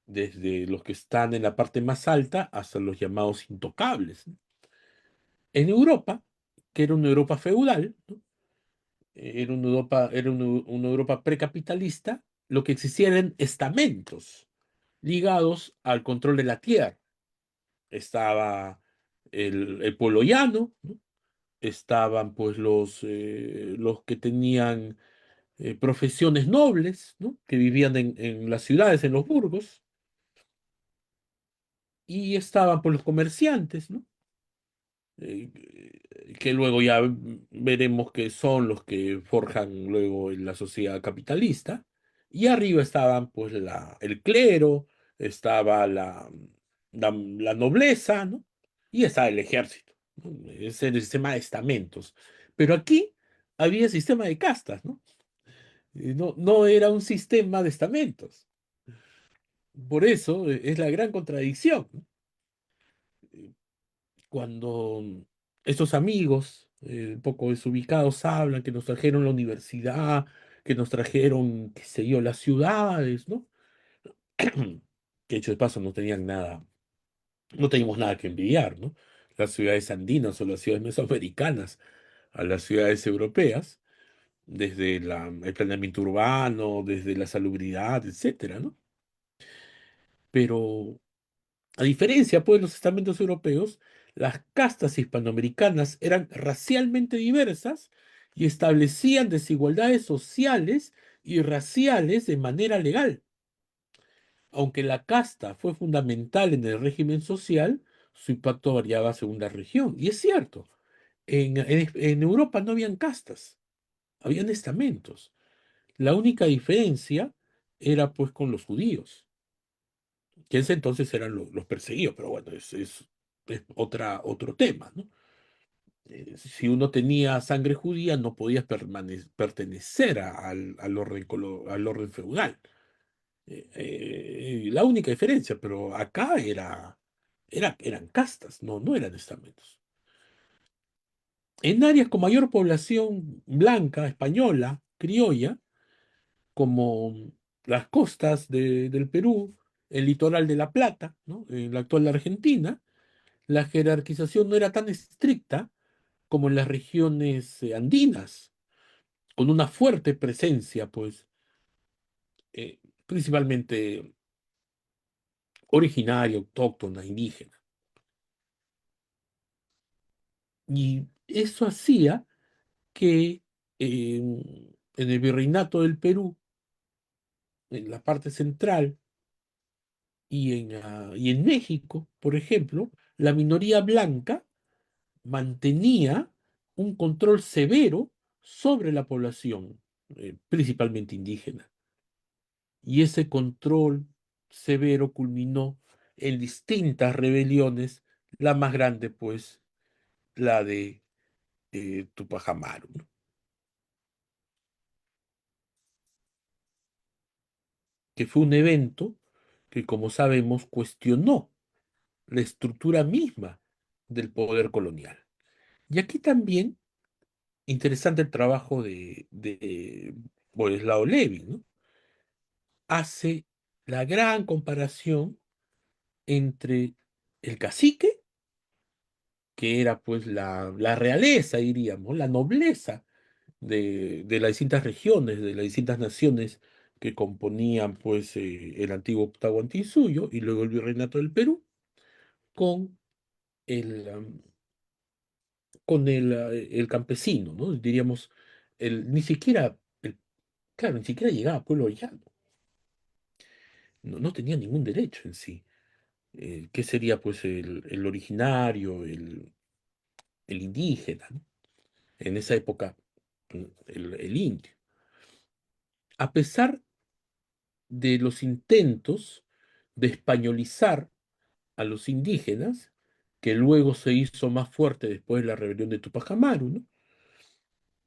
Desde los que están en la parte más alta hasta los llamados intocables, ¿no? En Europa, que era una Europa feudal, ¿no? Era una Europa precapitalista, lo que existían eran estamentos ligados al control de la tierra. Estaba el pueblo llano, ¿no? Estaban pues los que tenían profesiones nobles, ¿no? Que vivían en las ciudades, en los burgos, y estaban pues los comerciantes, ¿no? Que luego ya veremos que son los que forjan luego en la sociedad capitalista. Y arriba estaban pues el clero, estaba la nobleza, ¿no? Y estaba el ejército, ¿no? Ese era el sistema de estamentos. Pero aquí había sistema de castas, ¿no? No, no era un sistema de estamentos. Por eso es la gran contradicción, ¿no? Cuando estos amigos, un poco desubicados, hablan que nos trajeron la universidad, que nos trajeron, qué sé yo, las ciudades, ¿no? Que hecho de paso no tenían nada, no teníamos nada que envidiar, ¿no? Las ciudades andinas o las ciudades mesoamericanas a las ciudades europeas, desde el planeamiento urbano, desde la salubridad, etcétera, ¿no? Pero a diferencia, pues, de los estamentos europeos, las castas hispanoamericanas eran racialmente diversas y establecían desigualdades sociales y raciales de manera legal. Aunque la casta fue fundamental en el régimen social, su impacto variaba según la región. Y es cierto, en Europa no habían castas, habían estamentos. La única diferencia era pues con los judíos, que en ese entonces eran los perseguidos, pero bueno, es otro tema, ¿no? Si uno tenía sangre judía, no podías pertenecer al orden feudal. La única diferencia, pero acá eran castas, no eran estamentos. En áreas con mayor población blanca, española, criolla, como las costas del Perú, el litoral de La Plata, ¿no? En la actual Argentina, la jerarquización no era tan estricta como en las regiones andinas, con una fuerte presencia, pues, principalmente originaria, autóctona, indígena. Y eso hacía que en el virreinato del Perú, en la parte central, y en México, por ejemplo, la minoría blanca mantenía un control severo sobre la población, principalmente indígena. Y ese control severo culminó en distintas rebeliones, la más grande, pues, la de Tupac Amaru, ¿no? Que fue un evento que, como sabemos, cuestionó la estructura misma del poder colonial. Y aquí también, interesante el trabajo de Boleslao Levi, ¿no? Hace la gran comparación entre el cacique, que era pues la realeza, diríamos, la nobleza de las distintas regiones, de las distintas naciones que componían pues el antiguo Tahuantinsuyo y luego el virreinato del Perú, con el, am, con el campesino, ¿no? Diríamos, claro, ni siquiera llegaba a pueblo llano, no tenía ningún derecho en sí. ¿Qué sería pues el originario, el indígena, ¿no? En esa época, el indio. A pesar de los intentos de españolizar a los indígenas, que luego se hizo más fuerte después de la rebelión de Tupac Amaru, ¿no?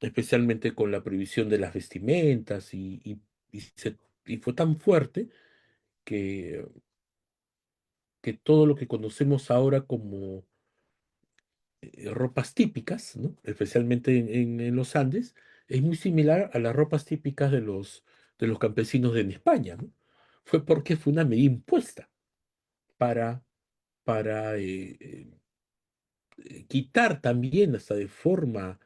Especialmente con la prohibición de las vestimentas y y fue tan fuerte que, que todo lo que conocemos ahora como ropas típicas, ¿no? Especialmente en los Andes, es muy similar a las ropas típicas de los campesinos en España, ¿no? Fue porque fue una medida impuesta para, para quitar también, hasta de forma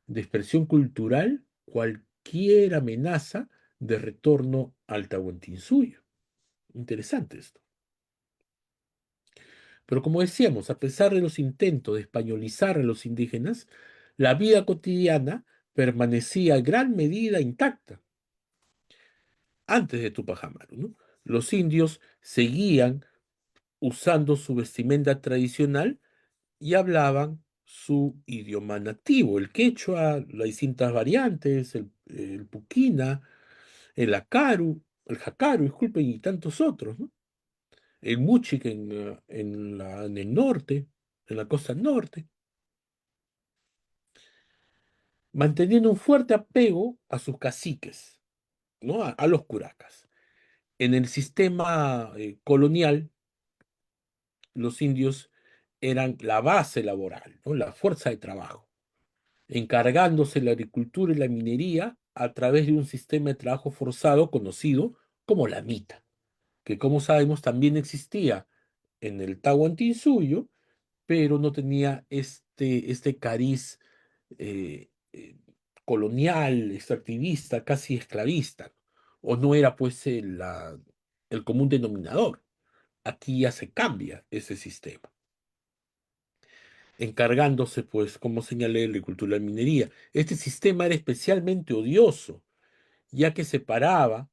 de expresión cultural, cualquier amenaza de retorno al Tahuantinsuyo. Interesante esto. Pero como decíamos, a pesar de los intentos de españolizar a los indígenas, la vida cotidiana permanecía en gran medida intacta antes de Tupac Amaru, ¿no? Los indios seguían usando su vestimenta tradicional y hablaban su idioma nativo, el quechua, las distintas variantes, el puquina, el jacaru, disculpen, y tantos otros, ¿no? El Muchic en el norte, en la costa norte, manteniendo un fuerte apego a sus caciques, ¿no? A los curacas. En el sistema colonial, los indios eran la base laboral, ¿no? La fuerza de trabajo, encargándose de la agricultura y la minería a través de un sistema de trabajo forzado conocido como la mita, que como sabemos también existía en el Tahuantinsuyo, pero no tenía este cariz eh, eh, colonial, extractivista, casi esclavista, o no era pues el común denominador. Aquí ya se cambia ese sistema, encargándose pues, como señalé, de la agricultura y la minería. Este sistema era especialmente odioso, ya que separaba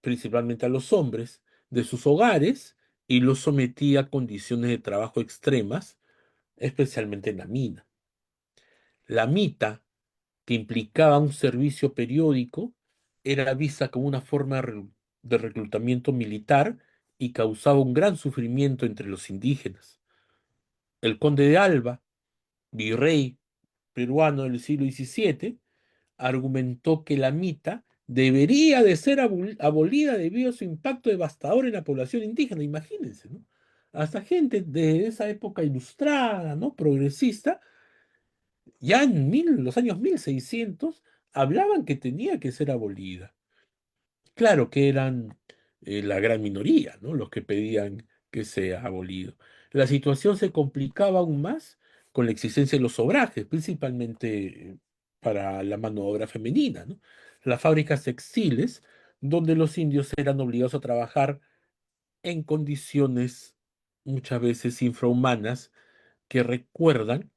principalmente a los hombres de sus hogares y los sometía a condiciones de trabajo extremas, especialmente en la mina. La mita, que implicaba un servicio periódico, era vista como una forma de reclutamiento militar y causaba un gran sufrimiento entre los indígenas. El conde de Alba, virrey peruano del siglo XVII, argumentó que la mita debería de ser abolida debido a su impacto devastador en la población indígena. Imagínense, ¿no? Hasta gente de esa época ilustrada, ¿no? Progresista, ya en los años 1600 hablaban que tenía que ser abolida. Claro que eran la gran minoría, ¿no? Los que pedían que sea abolido. La situación se complicaba aún más con la existencia de los obrajes, principalmente para la mano de obra femenina, ¿no? Las fábricas textiles, donde los indios eran obligados a trabajar en condiciones muchas veces infrahumanas que recuerdan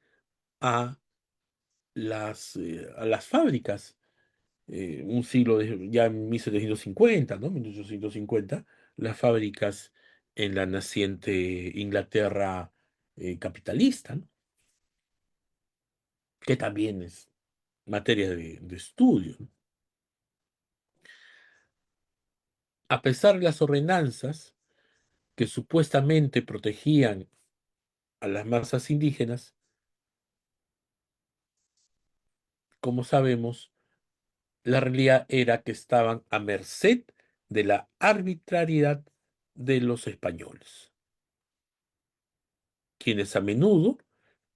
a a las fábricas un siglo ya en 1750, ¿no? 1850, las fábricas en la naciente Inglaterra capitalista, ¿no? Que también es materia de estudio, ¿no? A pesar de las ordenanzas que supuestamente protegían a las masas indígenas, como sabemos, la realidad era que estaban a merced de la arbitrariedad de los españoles, quienes a menudo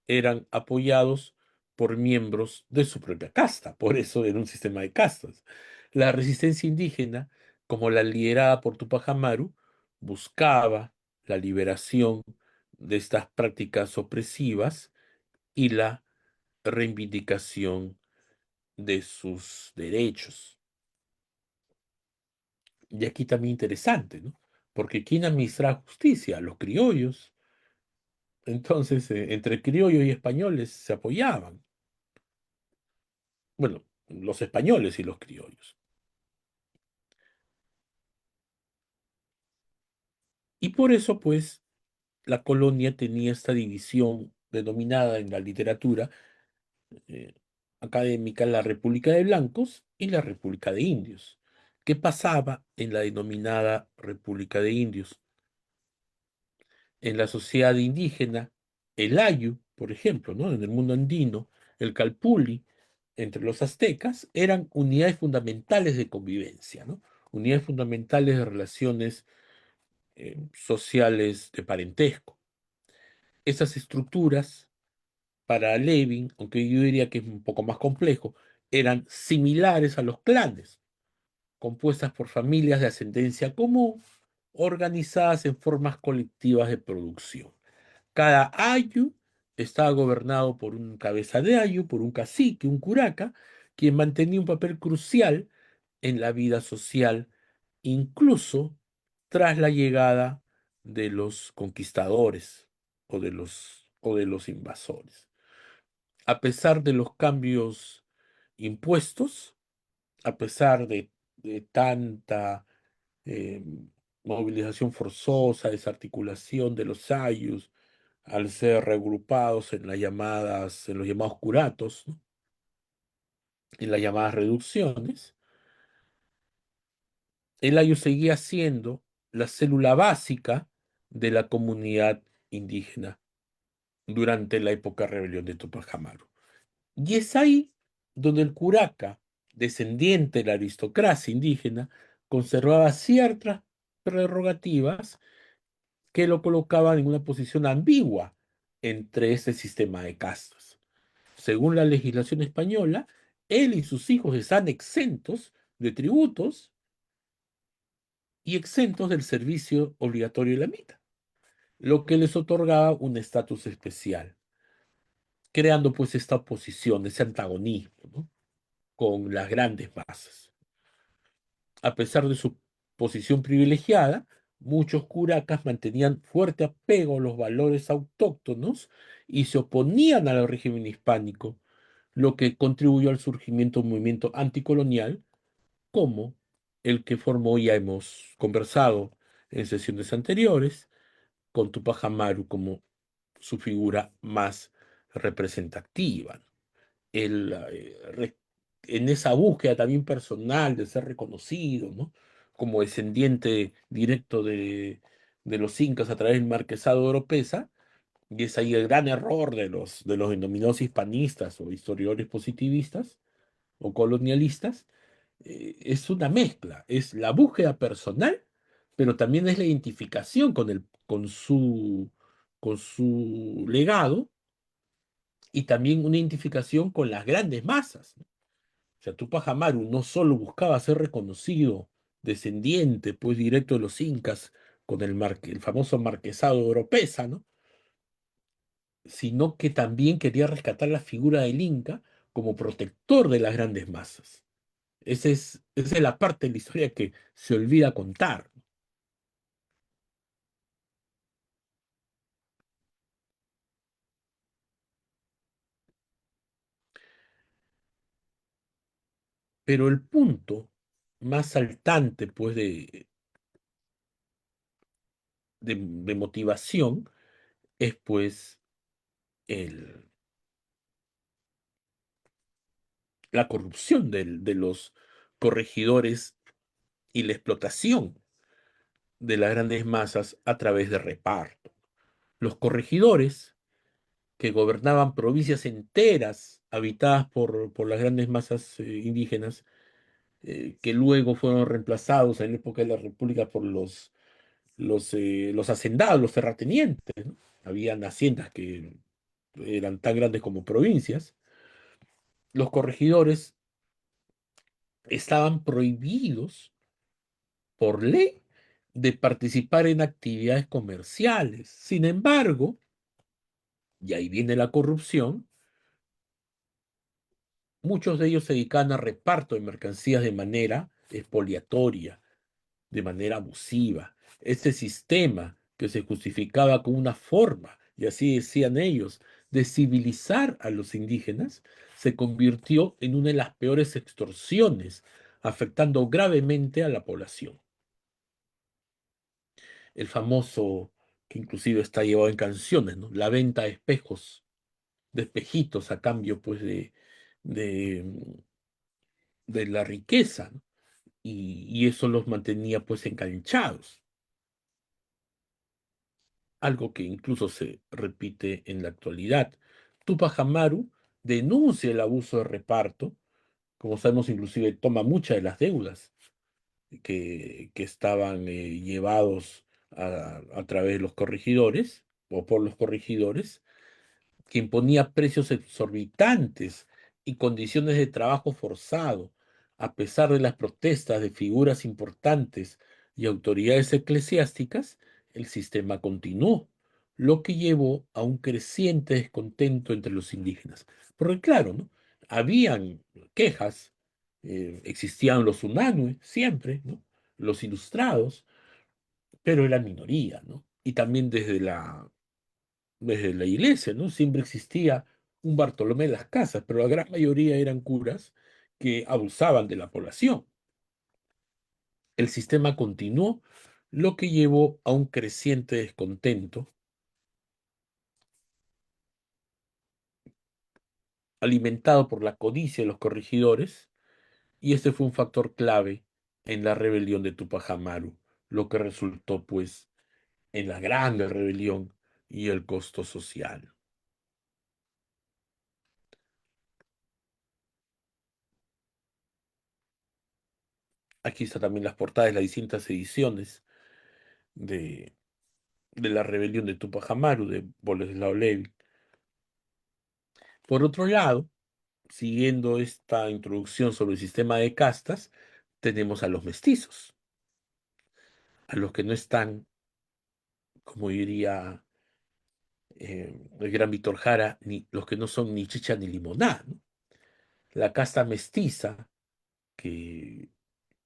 eran apoyados por miembros de su propia casta, por eso era un sistema de castas. La resistencia indígena, como la liderada por Tupac Amaru, buscaba la liberación de estas prácticas opresivas y la reivindicación de sus derechos. Y aquí también interesante, ¿no? Porque ¿quién administra justicia? Los criollos. Entonces, entre criollos y españoles se apoyaban. Bueno, los españoles y los criollos. Y por eso, pues, la colonia tenía esta división denominada en la literatura eh, académica la República de Blancos y la República de Indios. ¿Qué pasaba en la denominada República de Indios? En la sociedad indígena, el Ayu, por ejemplo, ¿no? En el mundo andino, el Calpulli, entre los aztecas, eran unidades fundamentales de convivencia, ¿no? Unidades fundamentales de relaciones sociales de parentesco. Esas estructuras, para Levin, aunque yo diría que es un poco más complejo, eran similares a los clanes, compuestas por familias de ascendencia común, organizadas en formas colectivas de producción. Cada ayu estaba gobernado por un cabeza de ayu, por un cacique, un curaca, quien mantenía un papel crucial en la vida social, incluso tras la llegada de los conquistadores o de los invasores. A pesar de los cambios impuestos, a pesar de tanta eh, movilización forzosa, desarticulación de los ayllus, al ser regrupados en los llamados curatos, ¿no? En las llamadas reducciones, el ayu seguía siendo la célula básica de la comunidad indígena durante la época de rebelión de Tupac Amaru. Y es ahí donde el curaca, descendiente de la aristocracia indígena, conservaba ciertas prerrogativas que lo colocaban en una posición ambigua entre ese sistema de castas. Según la legislación española, él y sus hijos están exentos de tributos y exentos del servicio obligatorio de la mitad, lo que les otorgaba un estatus especial, creando pues esta oposición, ese antagonismo, ¿no? Con las grandes masas. A pesar de su posición privilegiada, muchos curacas mantenían fuerte apego a los valores autóctonos y se oponían al régimen hispánico, lo que contribuyó al surgimiento de un movimiento anticolonial como el que formó, ya hemos conversado en sesiones anteriores, con Tupac Amaru como su figura más representativa. el, eh, re- en esa búsqueda también personal de ser reconocido, ¿no? Como descendiente directo de los incas a través del marquesado de Oropesa, y es ahí el gran error de los denominados hispanistas o historiadores positivistas o colonialistas, es una mezcla, es la búsqueda personal, pero también es la identificación con su legado y también una identificación con las grandes masas, ¿no? O sea, Tupac Amaru no solo buscaba ser reconocido descendiente, pues directo de los incas, con el famoso marquesado de Oropesa, ¿no? Sino que también quería rescatar la figura del inca como protector de las grandes masas. Esa es la parte de la historia que se olvida contar. Pero el punto más saltante, pues, de motivación es, pues, el, la corrupción de los corregidores y la explotación de las grandes masas a través de reparto. Los corregidores, que gobernaban provincias enteras habitadas por las grandes masas indígenas, que luego fueron reemplazados en la época de la República por los hacendados, los terratenientes, ¿no? Habían haciendas que eran tan grandes como provincias. Los corregidores estaban prohibidos por ley de participar en actividades comerciales. Sin embargo, y ahí viene la corrupción, muchos de ellos se dedicaban a reparto de mercancías de manera expoliatoria, de manera abusiva. Este sistema que se justificaba como una forma, y así decían ellos, de civilizar a los indígenas, se convirtió en una de las peores extorsiones, afectando gravemente a la población. El famoso, que inclusive está llevado en canciones, ¿no? La venta de espejos, de espejitos a cambio, pues, de, de la riqueza, ¿no? Y eso los mantenía pues enganchados, algo que incluso se repite en la actualidad. Tupac Amaru denuncia el abuso de reparto, como sabemos, inclusive toma muchas de las deudas que estaban llevados a través de los corregidores o por los corregidores, que imponía precios exorbitantes y condiciones de trabajo forzado, a pesar de las protestas de figuras importantes y autoridades eclesiásticas, el sistema continuó, lo que llevó a un creciente descontento entre los indígenas. Porque claro, ¿no? Habían quejas, existían los unanue siempre, ¿no? Los ilustrados, pero eran minoría, ¿no? Y también desde la iglesia, ¿no? Siempre existía un Bartolomé de las Casas, pero la gran mayoría eran curas que abusaban de la población. El sistema continuó, lo que llevó a un creciente descontento, alimentado por la codicia de los corregidores, y este fue un factor clave en la rebelión de Tupac Amaru, lo que resultó, pues, en la grande rebelión y el costo social. Aquí están también las portadas de las distintas ediciones de, de la rebelión de Tupac Amaru, de Boleslao Levi. Por otro lado, siguiendo esta introducción sobre el sistema de castas, tenemos a los mestizos, a los que no están, como diría el gran Víctor Jara, ni, los que no son ni chicha ni limonada, ¿no? La casta mestiza, que,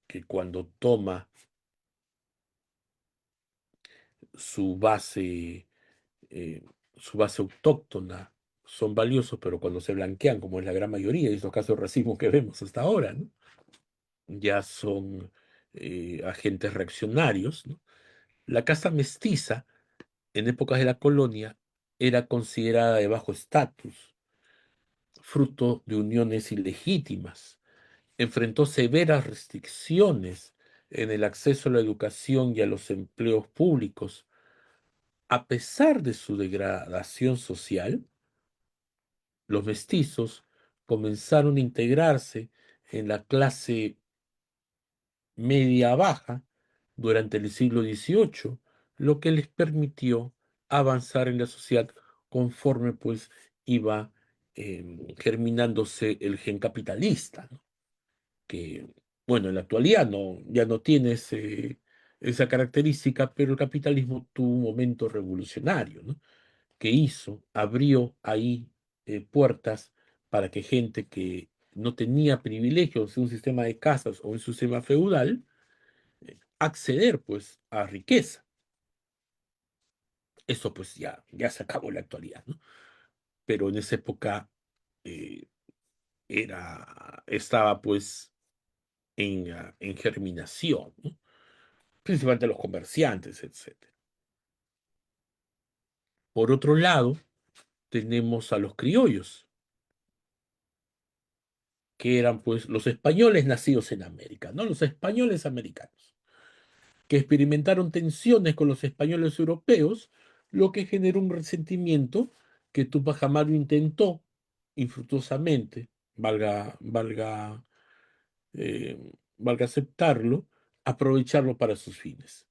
que cuando toma su base, eh, su base autóctona, son valiosos, pero cuando se blanquean, como es la gran mayoría, y estos casos de racismo que vemos hasta ahora, ¿no? Ya son agentes reaccionarios, ¿no? La casta mestiza, en épocas de la colonia, era considerada de bajo estatus, fruto de uniones ilegítimas. Enfrentó severas restricciones en el acceso a la educación y a los empleos públicos. A pesar de su degradación social, los mestizos comenzaron a integrarse en la clase media-baja durante el siglo XVIII, lo que les permitió avanzar en la sociedad conforme pues iba germinándose el gen capitalista, ¿no? Que, bueno, en la actualidad no, ya no tiene esa característica, pero el capitalismo tuvo un momento revolucionario, ¿no? Que hizo, abrió ahí puertas para que gente que no tenía privilegios en un sistema de casas o en un sistema feudal, acceder pues a riqueza. Eso pues ya se acabó en la actualidad, ¿no? Pero en esa época eh, estaba pues en germinación, ¿no? Principalmente los comerciantes, etcétera. Por otro lado, tenemos a los criollos, que eran pues los españoles nacidos en América, ¿no? Los españoles americanos, que experimentaron tensiones con los españoles europeos, lo que generó un resentimiento que Tupac Amaru intentó infructuosamente, valga, eh, valga aceptarlo, aprovecharlo para sus fines.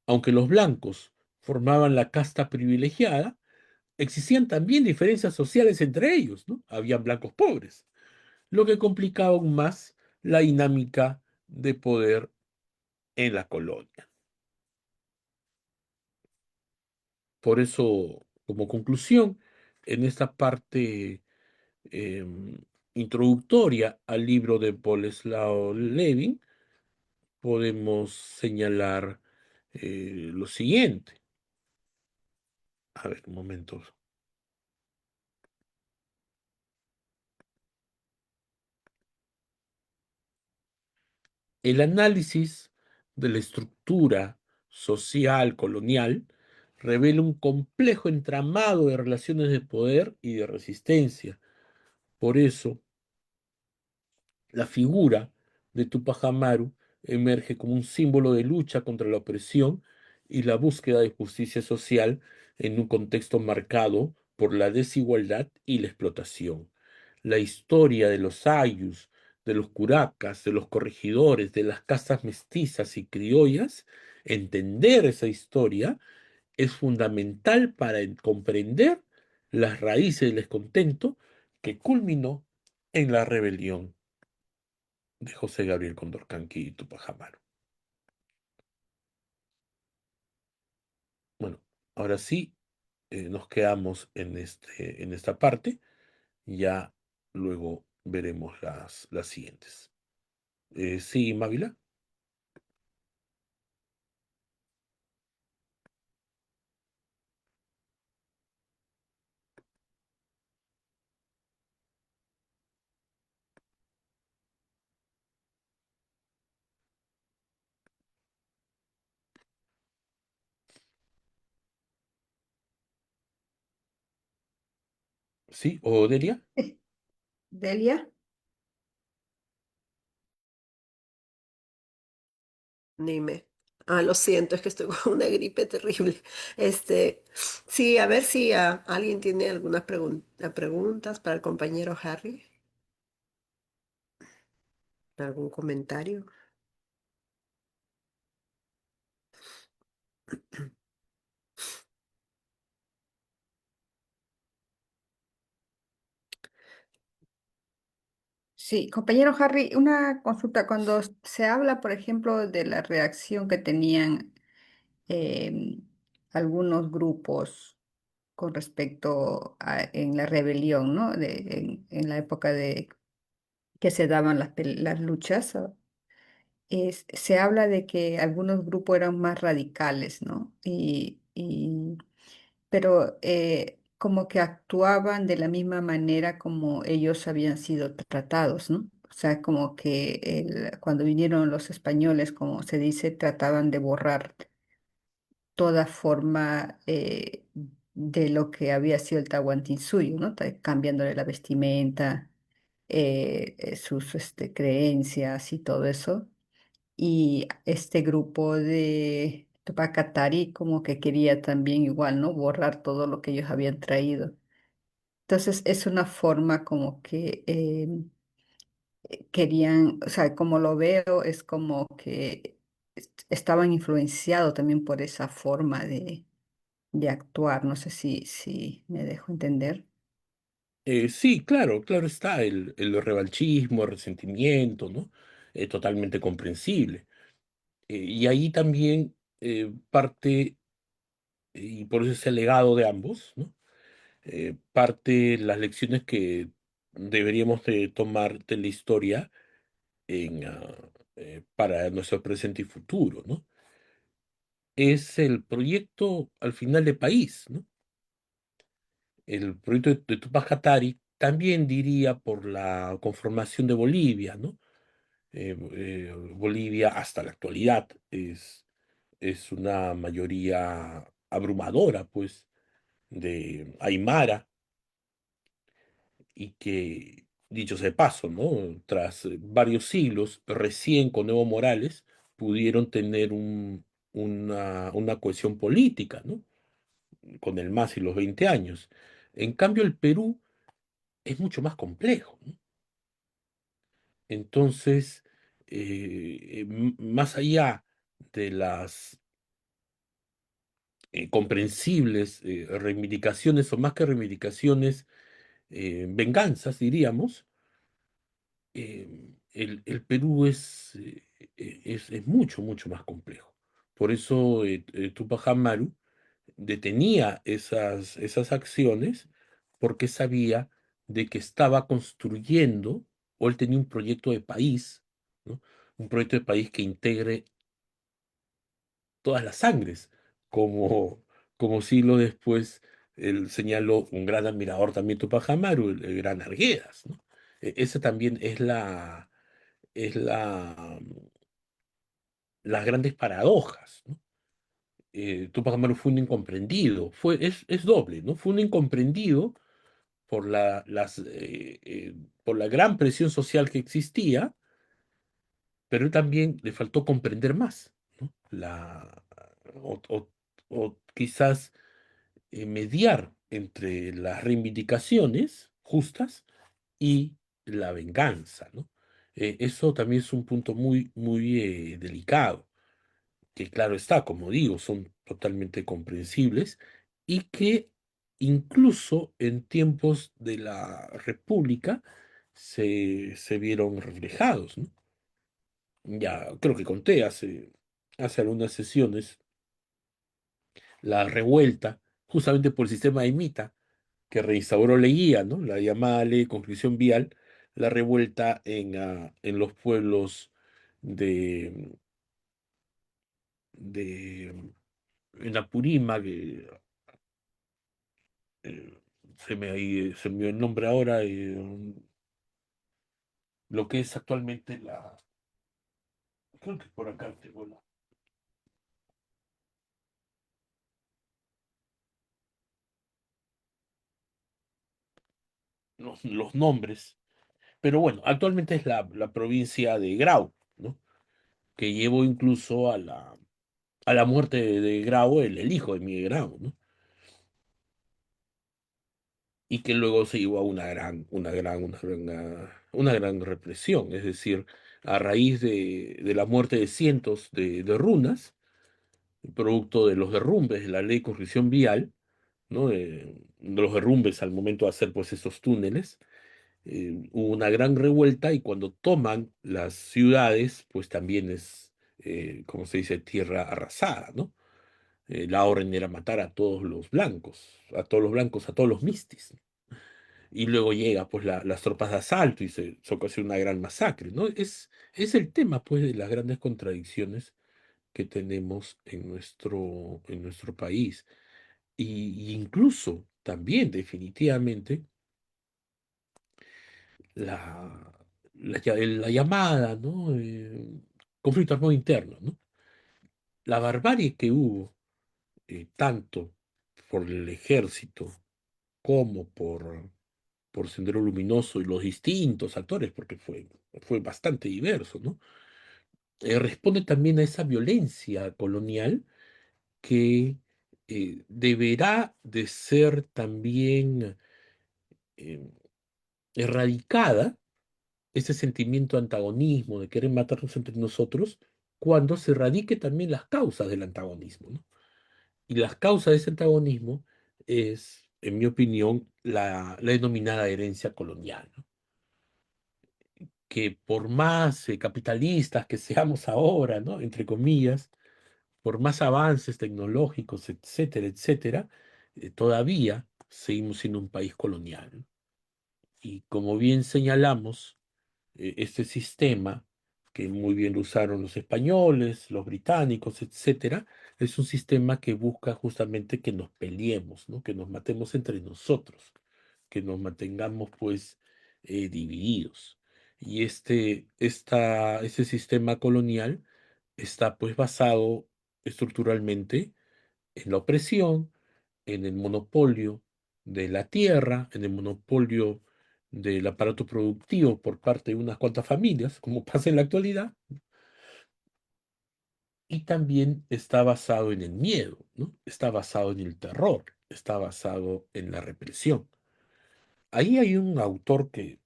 Aunque los blancos formaban la casta privilegiada, existían también diferencias sociales entre ellos, ¿no? Habían blancos pobres, lo que complicaba aún más la dinámica de poder en la colonia. Por eso, como conclusión, en esta parte em, introductoria al libro de Boleslao Levin, podemos señalar lo siguiente. A ver, un momento. El análisis de la estructura social colonial revela un complejo entramado de relaciones de poder y de resistencia. Por eso, la figura de Tupac Amaru emerge como un símbolo de lucha contra la opresión y la búsqueda de justicia social en un contexto marcado por la desigualdad y la explotación. La historia de los ayllus, de los curacas, de los corregidores, de las castas mestizas y criollas, entender esa historia es fundamental para comprender las raíces del descontento que culminó en la rebelión de José Gabriel Condorcanqui y Tupac Amaru. Bueno, ahora sí, nos quedamos en esta parte. Ya luego veremos las siguientes. Sí, Mávila. Sí, Odelia. Delia, Dime. Ah, lo siento, es que estoy con una gripe terrible. Sí, a ver si alguien tiene algunas preguntas para el compañero Harry. ¿Algún comentario? sí, compañero Harry, una consulta. Cuando se habla, por ejemplo, de la reacción que tenían em, algunos grupos con respecto a en la rebelión, ¿no? En la época de que se daban las luchas, se habla de que algunos grupos eran más radicales, ¿no? Pero como que actuaban de la misma manera como ellos habían sido tratados, ¿no? O sea, como que cuando vinieron los españoles, como se dice, trataban de borrar toda forma de lo que había sido el Tahuantinsuyo, ¿no? Cambiándole la vestimenta, sus creencias y todo eso. Y este grupo de Tupac Katari como que quería también igual, ¿no? Borrar todo lo que ellos habían traído. Entonces es una forma como que querían, o sea, como lo veo, es como que estaban influenciados también por esa forma de actuar. No sé si me dejo entender. Sí, claro, claro está el revanchismo, el resentimiento, ¿no? Totalmente comprensible. Y ahí también parte, y por eso es el legado de ambos, ¿no? Parte las lecciones que deberíamos de tomar de la historia para nuestro presente y futuro, ¿no? Es el proyecto al final de país, ¿no? El proyecto de Tupac Katari, también diría por la conformación de Bolivia, ¿no? Bolivia hasta la actualidad es una mayoría abrumadora, pues, de Aymara y que, dicho sea de paso, ¿no? Tras varios siglos, recién con Evo Morales pudieron tener una cohesión política, ¿no? Con el MAS y los 20 años. En cambio, el Perú es mucho más complejo, ¿no? Entonces, más allá de las comprensibles reivindicaciones, o más que reivindicaciones, venganzas, diríamos, el Perú es mucho, mucho más complejo. Por eso Tupac Amaru detenía esas acciones porque sabía de que estaba construyendo, o él tenía un proyecto de país, ¿no? Un proyecto de país que integre todas las sangres, como siglo después él señaló un gran admirador también Tupac Amaru, el gran Arguedas, ¿no? Esa también es las grandes paradojas, ¿no? Tupac Amaru fue un incomprendido, es doble, ¿no? Fue un incomprendido por por la gran presión social que existía, pero él también le faltó comprender más, ¿no? O, o- o quizás mediar entre las reivindicaciones justas y la venganza, ¿no? Eso también es un punto muy delicado, que claro está, como digo, son totalmente comprensibles y que incluso en tiempos de la República se vieron reflejados, ¿no? Ya creo que conté hace algunas sesiones la revuelta, justamente por el sistema de Imita, que reinstauró Leguía, ¿no? La llamada ley de construcción vial, la revuelta en los pueblos de, de en Apurímac, eh, se me dio el nombre ahora, lo que es actualmente creo que por acá tengo los nombres, pero bueno, actualmente es la provincia de Grau, ¿no? Que llevó incluso a la muerte de Grau, el hijo de Miguel Grau, ¿no? Y que luego se llevó a una gran represión, es decir, a raíz de la muerte de cientos de runas, producto de los derrumbes de la ley de construcción vial, ¿no? De los derrumbes al momento de hacer pues esos túneles, hubo una gran revuelta y cuando toman las ciudades, pues también es, como se dice, tierra arrasada, ¿no? La orden era matar a todos los blancos, a todos los blancos, a todos los mistis. Y luego llega pues las tropas de asalto y se ocasiona una gran masacre, ¿no? Es el tema pues de las grandes contradicciones que tenemos en nuestro país. Y incluso también definitivamente la, la llamada, ¿no? Conflicto armado interno, ¿no? La barbarie que hubo, tanto por el ejército como por Sendero Luminoso y los distintos actores, porque fue bastante diverso, ¿no? Responde también a esa violencia colonial que deberá de ser también eh, erradicada, ese sentimiento de antagonismo, de querer matarnos entre nosotros, cuando se erradique también las causas del antagonismo, ¿no? Y las causas de ese antagonismo es, en mi opinión, la denominada herencia colonial, ¿no? Que por más capitalistas que seamos ahora, ¿no? Entre comillas, por más avances tecnológicos, etcétera, etcétera, todavía seguimos siendo un país colonial, ¿no? Y como bien señalamos, este sistema, que muy bien lo usaron los españoles, los británicos, etcétera, es un sistema que busca justamente que nos peleemos, ¿no? Que nos matemos entre nosotros, que nos mantengamos pues divididos. Y ese sistema colonial está pues basado estructuralmente en la opresión, en el monopolio de la tierra, en el monopolio del aparato productivo por parte de unas cuantas familias, como pasa en la actualidad, y también está basado en el miedo, ¿no? Está basado en el terror, está basado en la represión. Ahí hay un autor que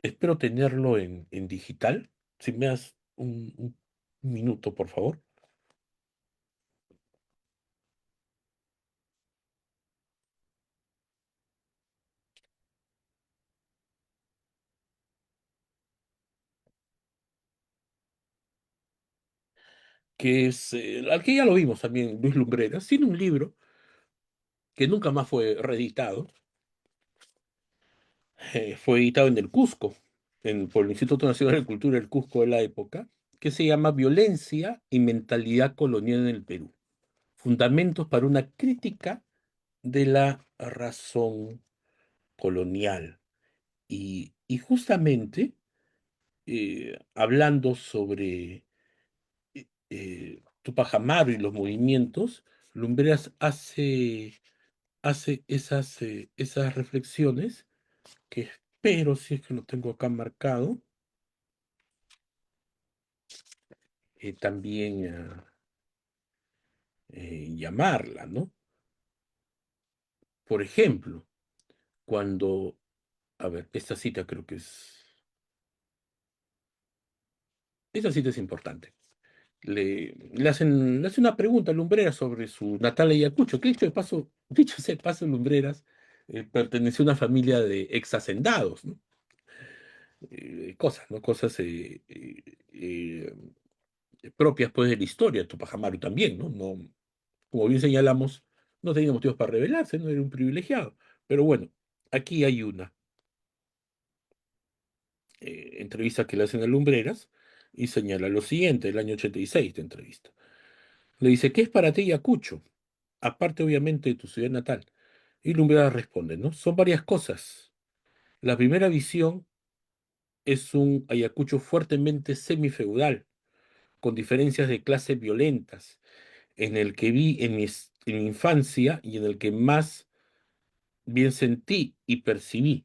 espero tenerlo en digital. Si me das un minuto, por favor, que es, al que ya lo vimos también, Luis Lumbreras, tiene un libro que nunca más fue reeditado. Fue editado en el Cusco, por el Instituto Nacional de Cultura del Cusco de la época, que se llama Violencia y Mentalidad Colonial en el Perú. Fundamentos para una crítica de la razón colonial. Y justamente hablando sobre Tupac Amaru y los movimientos, Lumbreras hace esas reflexiones que espero, si es que lo tengo acá marcado, también llamarla, ¿no? Por ejemplo, cuando, a ver, esta cita es importante. Le hace una pregunta a Lumbreras sobre su natal Ayacucho, que dicho sea de paso, Lumbreras perteneció a una familia de ex hacendados, ¿no? Cosas, ¿no? Cosas propias pues de la historia, Tupac Amaru también, ¿no? No, como bien señalamos, no tenía motivos para rebelarse, no era un privilegiado. Pero bueno, aquí hay una entrevista que le hacen a Lumbreras y señala lo siguiente, el año 86 de entrevista. Le dice, ¿qué es para ti Ayacucho? Aparte obviamente de tu ciudad natal. Y Lumbreras responde, ¿no? Son varias cosas. La primera visión es un Ayacucho fuertemente semifeudal, con diferencias de clase violentas, en el que vi en mi infancia y en el que más bien sentí y percibí.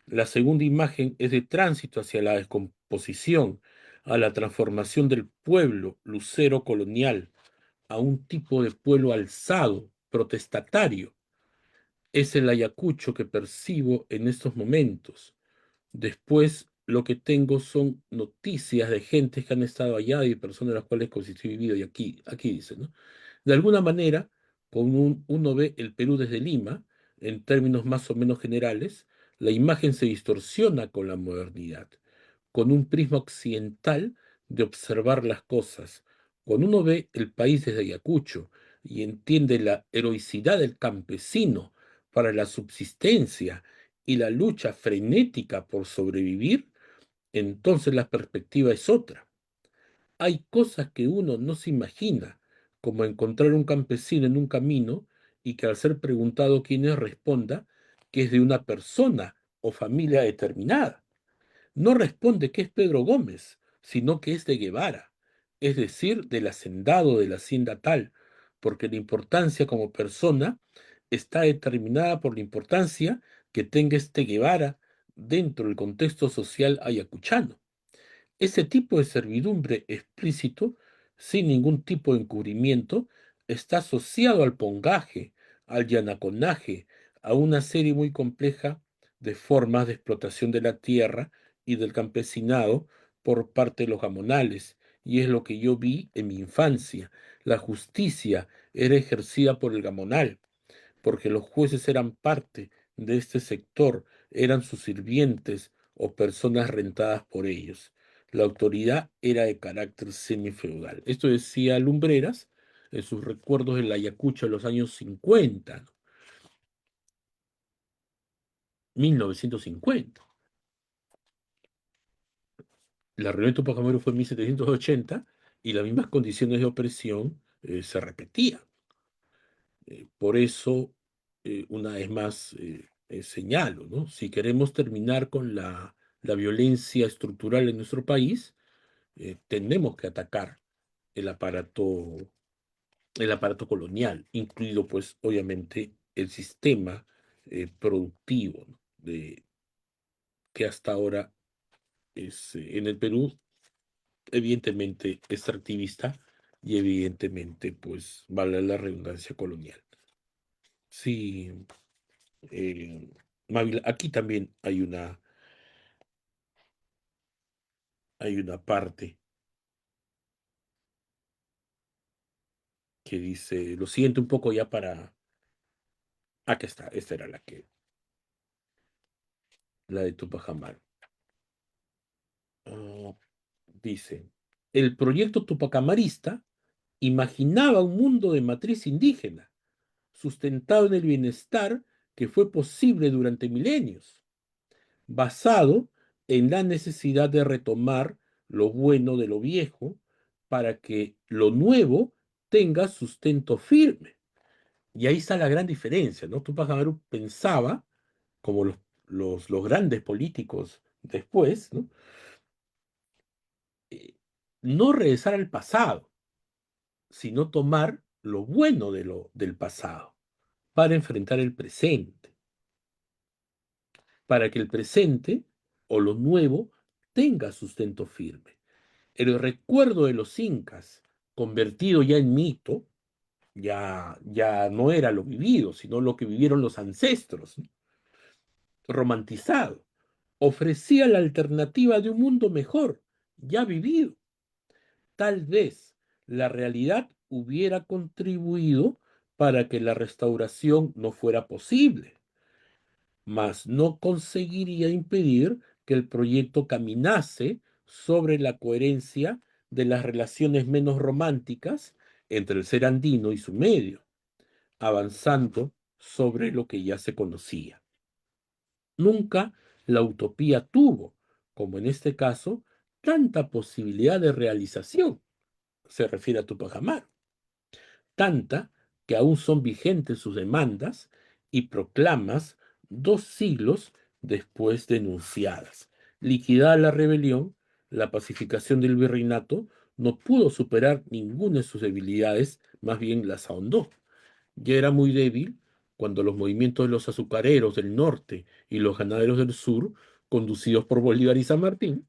La segunda imagen es de tránsito hacia la descomposición, a la transformación del pueblo lucero colonial, a un tipo de pueblo alzado, protestatario. Es el Ayacucho que percibo en estos momentos. Después, lo que tengo son noticias de gente que han estado allá y de personas a las cuales he vivido, y aquí dice, ¿no? De alguna manera, uno ve el Perú desde Lima, en términos más o menos generales, la imagen se distorsiona con la modernidad, con un prisma occidental de observar las cosas. Cuando uno ve el país desde Ayacucho y entiende la heroicidad del campesino para la subsistencia y la lucha frenética por sobrevivir, entonces la perspectiva es otra. Hay cosas que uno no se imagina, como encontrar un campesino en un camino y que al ser preguntado quién es responda que es de una persona o familia determinada. No responde que es Pedro Gómez, sino que es de Guevara, es decir, del hacendado de la hacienda tal, porque la importancia como persona está determinada por la importancia que tenga este Guevara dentro del contexto social ayacuchano. Ese tipo de servidumbre explícito, sin ningún tipo de encubrimiento, está asociado al pongaje, al yanaconaje, a una serie muy compleja de formas de explotación de la tierra y del campesinado por parte de los gamonales, y es lo que yo vi en mi infancia. La justicia era ejercida por el gamonal, porque los jueces eran parte de este sector, eran sus sirvientes o personas rentadas por ellos. La autoridad era de carácter semifeudal. Esto decía Lumbreras en sus recuerdos del Ayacucho de los años 50, ¿no? 1950. La reunión de Tupac Amaru fue en 1780 y las mismas condiciones de opresión se repetían. Por eso, una vez más, señalo, ¿no? Si queremos terminar con la violencia estructural en nuestro país, tenemos que atacar el aparato, el aparato colonial, incluido, pues, obviamente, el sistema productivo, ¿no? Que hasta ahora es, en el Perú, evidentemente, extractivista y evidentemente, pues, vale la redundancia colonial. Sí. Eh, Mávila, aquí también hay una parte que dice, lo siento un poco ya para... Aquí está, esta era la de Tupac Amaru. Ah, dice, el proyecto tupacamarista imaginaba un mundo de matriz indígena, sustentado en el bienestar que fue posible durante milenios, basado en la necesidad de retomar lo bueno de lo viejo para que lo nuevo tenga sustento firme. Y ahí está la gran diferencia, ¿no? Tupac Amaru pensaba, como los grandes políticos después, ¿no? Eh, no regresar al pasado, sino tomar lo bueno del pasado para enfrentar el presente, para que el presente o lo nuevo tenga sustento firme. El recuerdo de los incas, convertido ya en mito, ya no era lo vivido, sino lo que vivieron los ancestros, ¿no? Romantizado, ofrecía la alternativa de un mundo mejor, ya vivido. Tal vez la realidad hubiera contribuido para que la restauración no fuera posible, mas no conseguiría impedir que el proyecto caminase sobre la coherencia de las relaciones menos románticas entre el ser andino y su medio, avanzando sobre lo que ya se conocía. Nunca la utopía tuvo, como en este caso, tanta posibilidad de realización, se refiere a Tupac Amaru, tanta que aún son vigentes sus demandas y proclamas 2 siglos después denunciadas. Liquidada la rebelión, la pacificación del virreinato no pudo superar ninguna de sus debilidades, más bien las ahondó. Ya era muy débil cuando los movimientos de los azucareros del norte y los ganaderos del sur, conducidos por Bolívar y San Martín,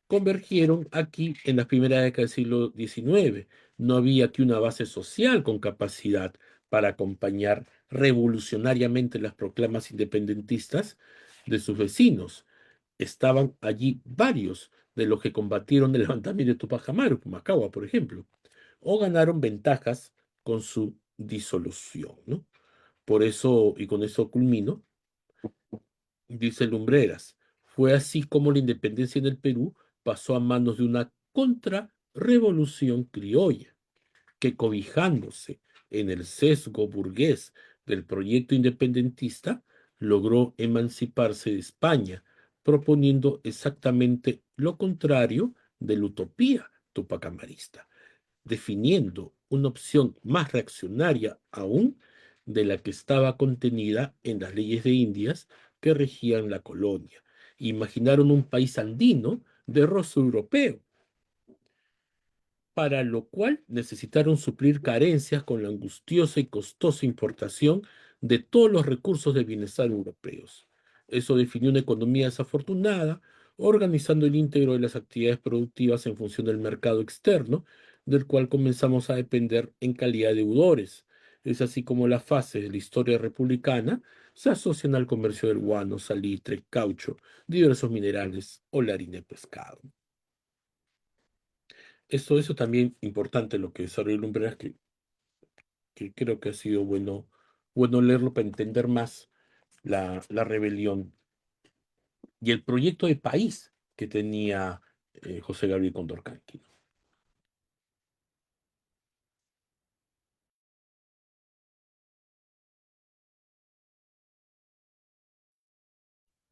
convergieron aquí en las primeras décadas del siglo XIX. No había aquí una base social con capacidad para acompañar revolucionariamente las proclamas independentistas de sus vecinos. Estaban allí varios de los que combatieron el levantamiento de Tupac Amaru, Macagua, por ejemplo, o ganaron ventajas con su disolución, ¿no? Por eso, y con eso culmino, dice Lumbreras, fue así como la independencia en el Perú pasó a manos de una contrarrevolución criolla, que cobijándose en el sesgo burgués del proyecto independentista, logró emanciparse de España, proponiendo exactamente lo contrario de la utopía tupacamarista, definiendo una opción más reaccionaria aún de la que estaba contenida en las leyes de Indias que regían la colonia. Imaginaron un país andino de rostro europeo, para lo cual necesitaron suplir carencias con la angustiosa y costosa importación de todos los recursos de bienestar europeos. Eso definió una economía desafortunada, organizando el íntegro de las actividades productivas en función del mercado externo, del cual comenzamos a depender en calidad de deudores. Es así como las fases de la historia republicana se asocian al comercio del guano, salitre, caucho, diversos minerales o la harina de pescado. Eso también importante lo que desarrolló Lumbreras, que creo que ha sido bueno leerlo para entender más la rebelión y el proyecto de país que tenía José Gabriel Condorcanqui.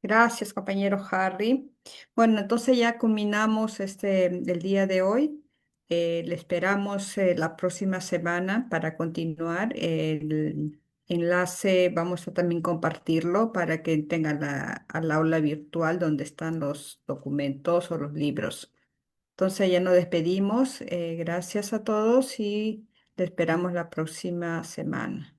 Gracias, compañero Harry. Bueno, entonces ya culminamos el día de hoy. Le esperamos la próxima semana para continuar. El enlace vamos a también compartirlo para que tengan al aula virtual donde están los documentos o los libros. Entonces ya nos despedimos. Gracias a todos y le esperamos la próxima semana.